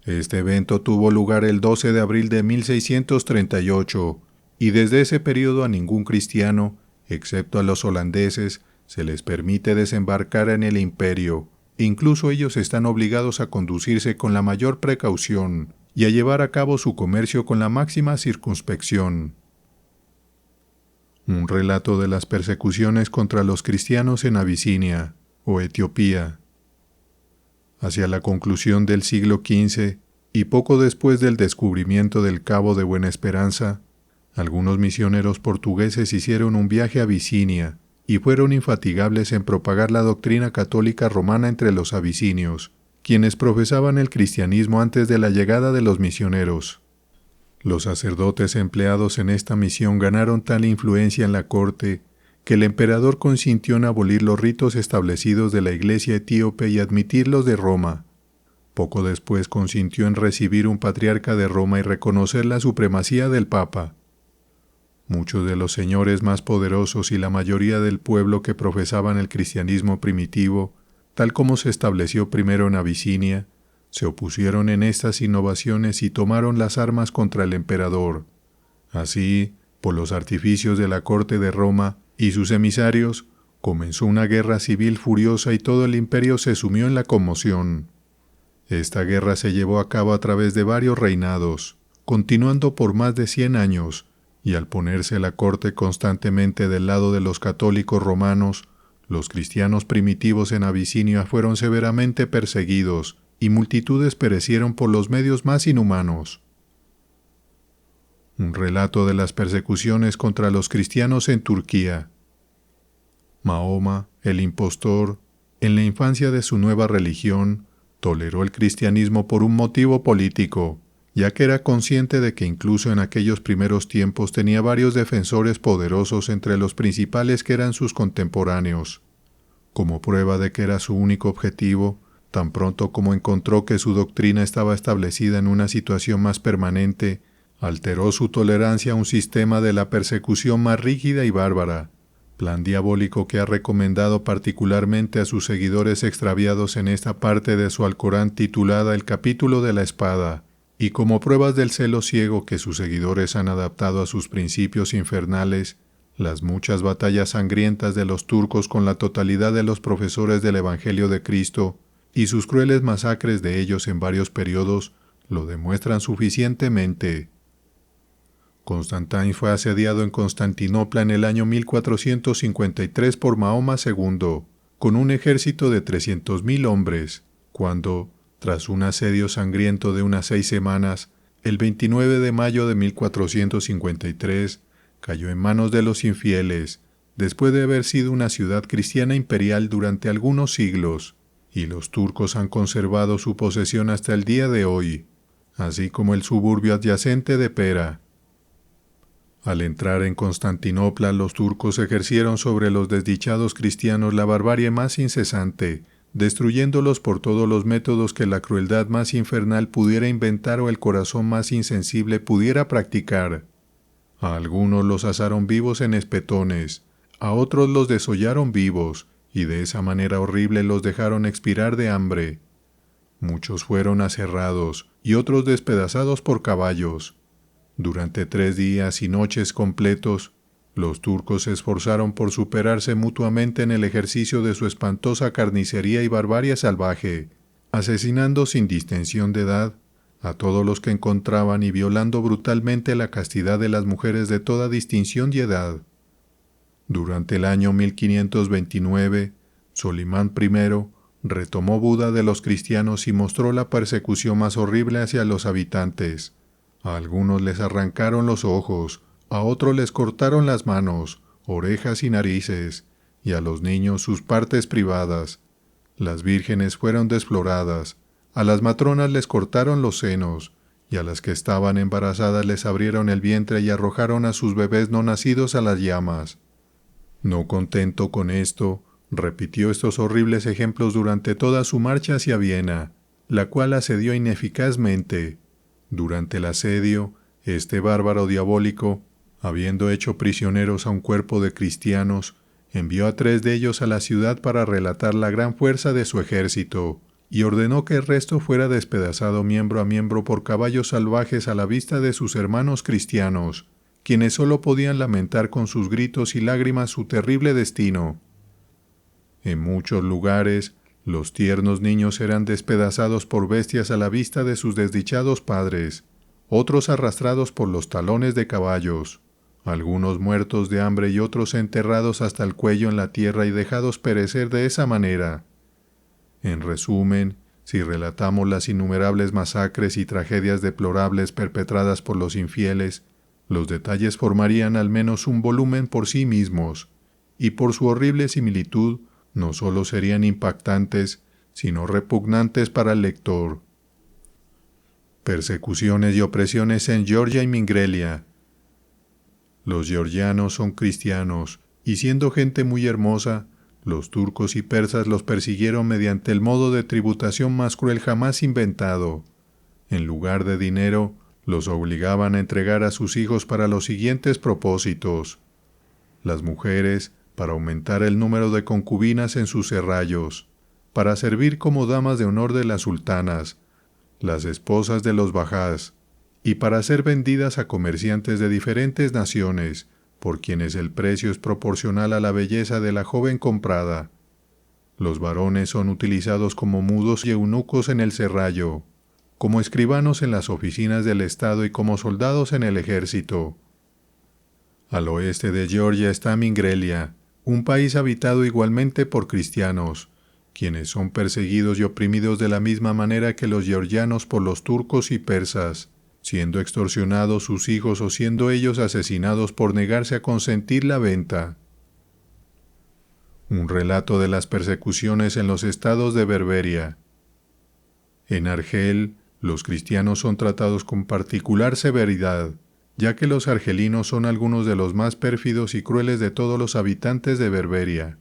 Este evento tuvo lugar el 12 de abril de 1638, y desde ese periodo a ningún cristiano, excepto a los holandeses, se les permite desembarcar en el imperio. Incluso ellos están obligados a conducirse con la mayor precaución y a llevar a cabo su comercio con la máxima circunspección. Un relato de las persecuciones contra los cristianos en Abisinia, o Etiopía. Hacia la conclusión del siglo XV, y poco después del descubrimiento del Cabo de Buena Esperanza, algunos misioneros portugueses hicieron un viaje a Abisinia y fueron infatigables en propagar la doctrina católica romana entre los abisinios, quienes profesaban el cristianismo antes de la llegada de los misioneros. Los sacerdotes empleados en esta misión ganaron tal influencia en la corte que el emperador consintió en abolir los ritos establecidos de la Iglesia etíope y admitirlos de Roma. Poco después consintió en recibir un patriarca de Roma y reconocer la supremacía del Papa. Muchos de los señores más poderosos y la mayoría del pueblo que profesaban el cristianismo primitivo, tal como se estableció primero en Abisinia, se opusieron en estas innovaciones y tomaron las armas contra el emperador. Así, por los artificios de la corte de Roma y sus emisarios, comenzó una guerra civil furiosa y todo el imperio se sumió en la conmoción. Esta guerra se llevó a cabo a través de varios reinados, continuando por más de 100 años, y al ponerse la corte constantemente del lado de los católicos romanos, los cristianos primitivos en Abisinia fueron severamente perseguidos y multitudes perecieron por los medios más inhumanos. Un relato de las persecuciones contra los cristianos en Turquía. Mahoma, el impostor, en la infancia de su nueva religión, toleró el cristianismo por un motivo político, ya que era consciente de que incluso en aquellos primeros tiempos tenía varios defensores poderosos entre los principales que eran sus contemporáneos. Como prueba de que era su único objetivo, tan pronto como encontró que su doctrina estaba establecida en una situación más permanente, alteró su tolerancia a un sistema de la persecución más rígida y bárbara, plan diabólico que ha recomendado particularmente a sus seguidores extraviados en esta parte de su Alcorán titulada El capítulo de la espada, y como pruebas del celo ciego que sus seguidores han adaptado a sus principios infernales, las muchas batallas sangrientas de los turcos con la totalidad de los profesores del Evangelio de Cristo y sus crueles masacres de ellos en varios periodos lo demuestran suficientemente. Constantine fue asediado en Constantinopla en el año 1453 por Mahoma II, con un ejército de 300.000 hombres, cuando, tras un asedio sangriento de unas 6 semanas, el 29 de mayo de 1453, cayó en manos de los infieles, después de haber sido una ciudad cristiana imperial durante algunos siglos, y los turcos han conservado su posesión hasta el día de hoy, así como el suburbio adyacente de Pera. Al entrar en Constantinopla, los turcos ejercieron sobre los desdichados cristianos la barbarie más incesante, destruyéndolos por todos los métodos que la crueldad más infernal pudiera inventar o el corazón más insensible pudiera practicar. A algunos los asaron vivos en espetones, a otros los desollaron vivos, y de esa manera horrible los dejaron expirar de hambre. Muchos fueron aserrados y otros despedazados por caballos. Durante 3 días y noches completos, los turcos se esforzaron por superarse mutuamente en el ejercicio de su espantosa carnicería y barbarie salvaje, asesinando sin distinción de edad a todos los que encontraban y violando brutalmente la castidad de las mujeres de toda distinción y edad. Durante el año 1529, Solimán I retomó Buda de los cristianos y mostró la persecución más horrible hacia los habitantes. A algunos les arrancaron los ojos, a otros les cortaron las manos, orejas y narices, y a los niños sus partes privadas. Las vírgenes fueron desfloradas, a las matronas les cortaron los senos, y a las que estaban embarazadas les abrieron el vientre y arrojaron a sus bebés no nacidos a las llamas. No contento con esto, repitió estos horribles ejemplos durante toda su marcha hacia Viena, la cual asedió ineficazmente. Durante el asedio, este bárbaro diabólico, habiendo hecho prisioneros a un cuerpo de cristianos, envió a 3 de ellos a la ciudad para relatar la gran fuerza de su ejército, y ordenó que el resto fuera despedazado miembro a miembro por caballos salvajes a la vista de sus hermanos cristianos, quienes solo podían lamentar con sus gritos y lágrimas su terrible destino. En muchos lugares, los tiernos niños eran despedazados por bestias a la vista de sus desdichados padres, otros arrastrados por los talones de caballos, algunos muertos de hambre y otros enterrados hasta el cuello en la tierra y dejados perecer de esa manera. En resumen, si relatamos las innumerables masacres y tragedias deplorables perpetradas por los infieles, los detalles formarían al menos un volumen por sí mismos, y por su horrible similitud no solo serían impactantes, sino repugnantes para el lector. Persecuciones y opresiones en Georgia y Mingrelia. Los georgianos son cristianos, y siendo gente muy hermosa, los turcos y persas los persiguieron mediante el modo de tributación más cruel jamás inventado. En lugar de dinero, los obligaban a entregar a sus hijos para los siguientes propósitos. Las mujeres, para aumentar el número de concubinas en sus serrallos, para servir como damas de honor de las sultanas, las esposas de los bajás, y para ser vendidas a comerciantes de diferentes naciones, por quienes el precio es proporcional a la belleza de la joven comprada. Los varones son utilizados como mudos y eunucos en el serrallo, como escribanos en las oficinas del Estado y como soldados en el ejército. Al oeste de Georgia está Mingrelia, un país habitado igualmente por cristianos, quienes son perseguidos y oprimidos de la misma manera que los georgianos por los turcos y persas, siendo extorsionados sus hijos o siendo ellos asesinados por negarse a consentir la venta. Un relato de las persecuciones en los estados de Berberia. En Argel, los cristianos son tratados con particular severidad, ya que los argelinos son algunos de los más pérfidos y crueles de todos los habitantes de Berberia.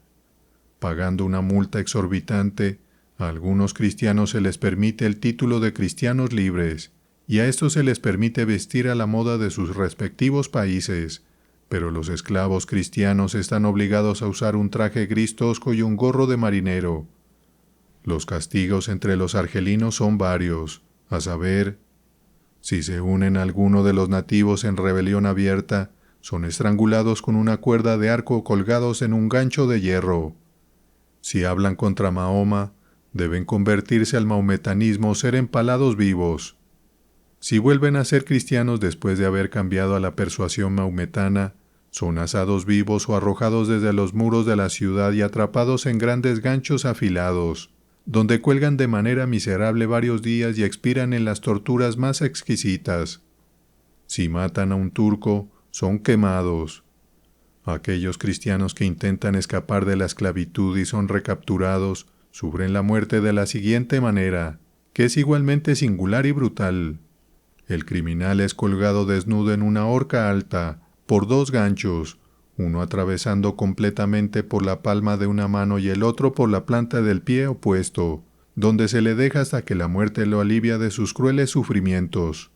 Pagando una multa exorbitante, a algunos cristianos se les permite el título de cristianos libres, y a estos se les permite vestir a la moda de sus respectivos países, pero los esclavos cristianos están obligados a usar un traje gris tosco y un gorro de marinero. Los castigos entre los argelinos son varios, a saber, si se unen a alguno de los nativos en rebelión abierta, son estrangulados con una cuerda de arco colgados en un gancho de hierro. Si hablan contra Mahoma, deben convertirse al mahometanismo o ser empalados vivos. Si vuelven a ser cristianos después de haber cambiado a la persuasión mahometana, son asados vivos o arrojados desde los muros de la ciudad y atrapados en grandes ganchos afilados, donde cuelgan de manera miserable varios días y expiran en las torturas más exquisitas. Si matan a un turco, son quemados. Aquellos cristianos que intentan escapar de la esclavitud y son recapturados, sufren la muerte de la siguiente manera, que es igualmente singular y brutal. El criminal es colgado desnudo en una horca alta, por 2 ganchos, uno atravesando completamente por la palma de una mano y el otro por la planta del pie opuesto, donde se le deja hasta que la muerte lo alivia de sus crueles sufrimientos.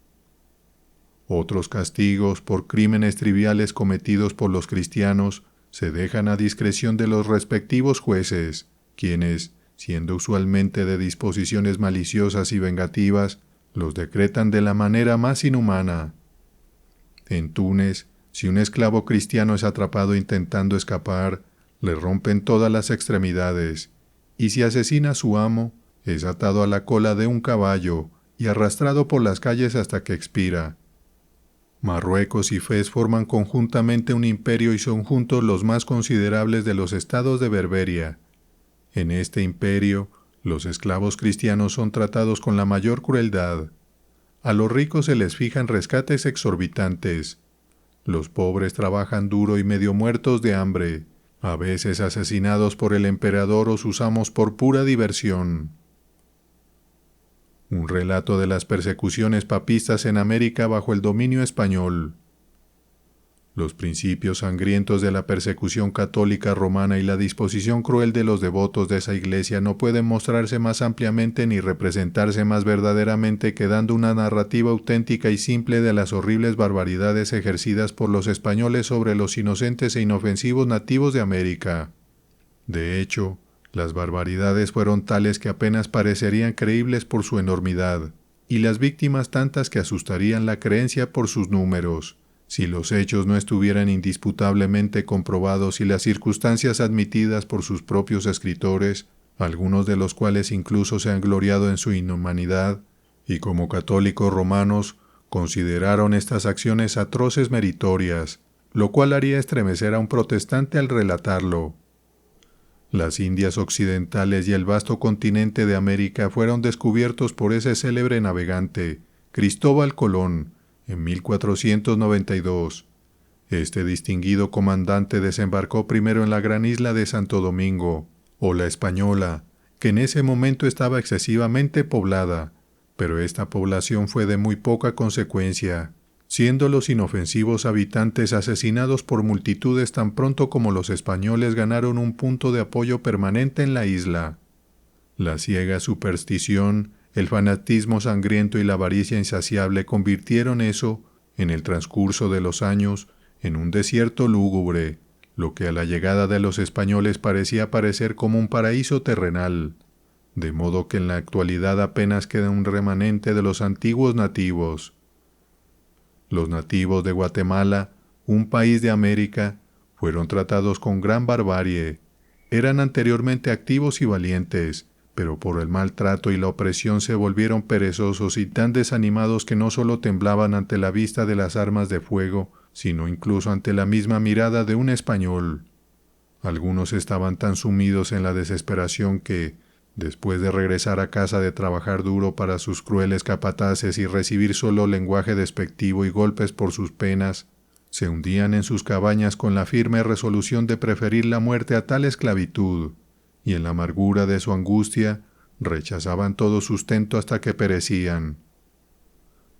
Otros castigos por crímenes triviales cometidos por los cristianos se dejan a discreción de los respectivos jueces, quienes, siendo usualmente de disposiciones maliciosas y vengativas, los decretan de la manera más inhumana. En Túnez, si un esclavo cristiano es atrapado intentando escapar, le rompen todas las extremidades, y si asesina a su amo, es atado a la cola de un caballo y arrastrado por las calles hasta que expira. Marruecos y Fez forman conjuntamente un imperio y son juntos los más considerables de los estados de Berberia. En este imperio, los esclavos cristianos son tratados con la mayor crueldad. A los ricos se les fijan rescates exorbitantes. Los pobres trabajan duro y medio muertos de hambre, a veces asesinados por el emperador o sus amos por pura diversión. Un relato de las persecuciones papistas en América bajo el dominio español. Los principios sangrientos de la persecución católica romana y la disposición cruel de los devotos de esa iglesia no pueden mostrarse más ampliamente ni representarse más verdaderamente que dando una narrativa auténtica y simple de las horribles barbaridades ejercidas por los españoles sobre los inocentes e inofensivos nativos de América. De hecho, las barbaridades fueron tales que apenas parecerían creíbles por su enormidad, y las víctimas tantas que asustarían la creencia por sus números, si los hechos no estuvieran indisputablemente comprobados y las circunstancias admitidas por sus propios escritores, algunos de los cuales incluso se han gloriado en su inhumanidad, y como católicos romanos consideraron estas acciones atroces meritorias, lo cual haría estremecer a un protestante al relatarlo. Las Indias occidentales y el vasto continente de América fueron descubiertos por ese célebre navegante, Cristóbal Colón, en 1492. Este distinguido comandante desembarcó primero en la gran isla de Santo Domingo, o la Española, que en ese momento estaba excesivamente poblada, pero esta población fue de muy poca consecuencia, siendo los inofensivos habitantes asesinados por multitudes tan pronto como los españoles ganaron un punto de apoyo permanente en la isla. La ciega superstición, el fanatismo sangriento y la avaricia insaciable convirtieron eso, en el transcurso de los años, en un desierto lúgubre, lo que a la llegada de los españoles parecía parecer como un paraíso terrenal, de modo que en la actualidad apenas queda un remanente de los antiguos nativos. Los nativos de Guatemala, un país de América, fueron tratados con gran barbarie. Eran anteriormente activos y valientes, pero por el maltrato y la opresión se volvieron perezosos y tan desanimados que no solo temblaban ante la vista de las armas de fuego, sino incluso ante la misma mirada de un español. Algunos estaban tan sumidos en la desesperación que, después de regresar a casa de trabajar duro para sus crueles capataces y recibir solo lenguaje despectivo y golpes por sus penas, se hundían en sus cabañas con la firme resolución de preferir la muerte a tal esclavitud, y en la amargura de su angustia rechazaban todo sustento hasta que perecían.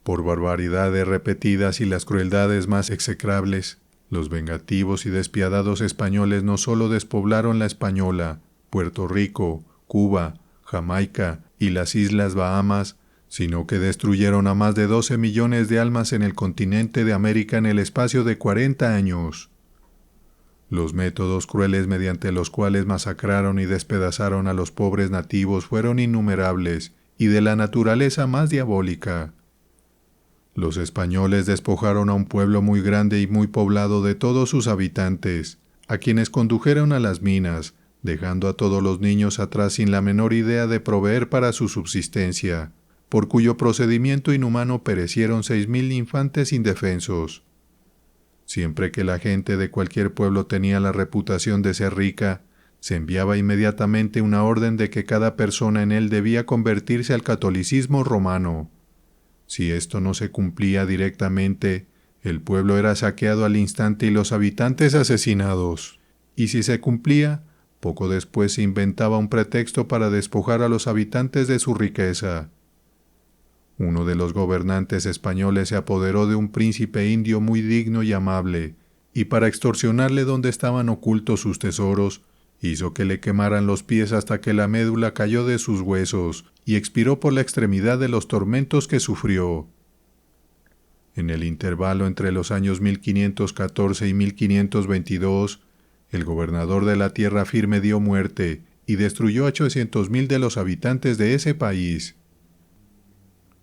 Por barbaridades repetidas y las crueldades más execrables, los vengativos y despiadados españoles no solo despoblaron la Española, Puerto Rico, Cuba, Jamaica y las Islas Bahamas, sino que destruyeron a más de 12 millones de almas en el continente de América en el espacio de 40 años. Los métodos crueles mediante los cuales masacraron y despedazaron a los pobres nativos fueron innumerables y de la naturaleza más diabólica. Los españoles despojaron a un pueblo muy grande y muy poblado de todos sus habitantes, a quienes condujeron a las minas, dejando a todos los niños atrás sin la menor idea de proveer para su subsistencia, por cuyo procedimiento inhumano perecieron 6,000 infantes indefensos. Siempre que la gente de cualquier pueblo tenía la reputación de ser rica, se enviaba inmediatamente una orden de que cada persona en él debía convertirse al catolicismo romano. Si esto no se cumplía directamente, el pueblo era saqueado al instante y los habitantes asesinados. Y si se cumplía, poco después se inventaba un pretexto para despojar a los habitantes de su riqueza. Uno de los gobernantes españoles se apoderó de un príncipe indio muy digno y amable, y para extorsionarle donde estaban ocultos sus tesoros, hizo que le quemaran los pies hasta que la médula cayó de sus huesos y expiró por la extremidad de los tormentos que sufrió. En el intervalo entre los años 1514 y 1522, el gobernador de la tierra firme dio muerte y destruyó a 800,000 de los habitantes de ese país.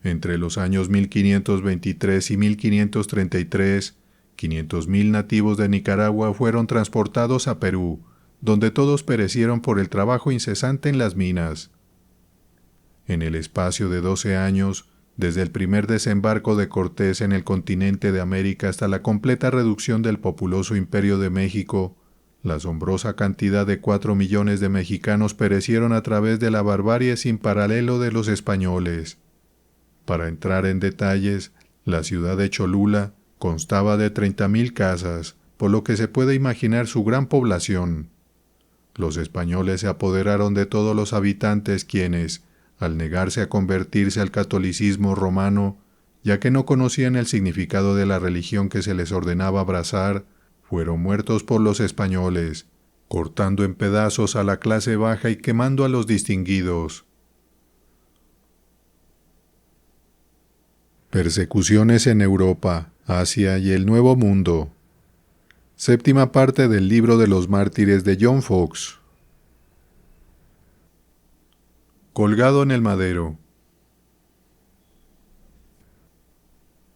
Entre los años 1523 y 1533, 500,000 nativos de Nicaragua fueron transportados a Perú, donde todos perecieron por el trabajo incesante en las minas. En el espacio de 12 años, desde el primer desembarco de Cortés en el continente de América hasta la completa reducción del populoso Imperio de México, la asombrosa cantidad de 4 millones de mexicanos perecieron a través de la barbarie sin paralelo de los españoles. Para entrar en detalles, la ciudad de Cholula constaba de 30,000 casas, por lo que se puede imaginar su gran población. Los españoles se apoderaron de todos los habitantes quienes, al negarse a convertirse al catolicismo romano, ya que no conocían el significado de la religión que se les ordenaba abrazar, fueron muertos por los españoles, cortando en pedazos a la clase baja y quemando a los distinguidos. Persecuciones en Europa, Asia y el Nuevo Mundo. Séptima parte del Libro de los Mártires de John Foxe. Colgado en el madero.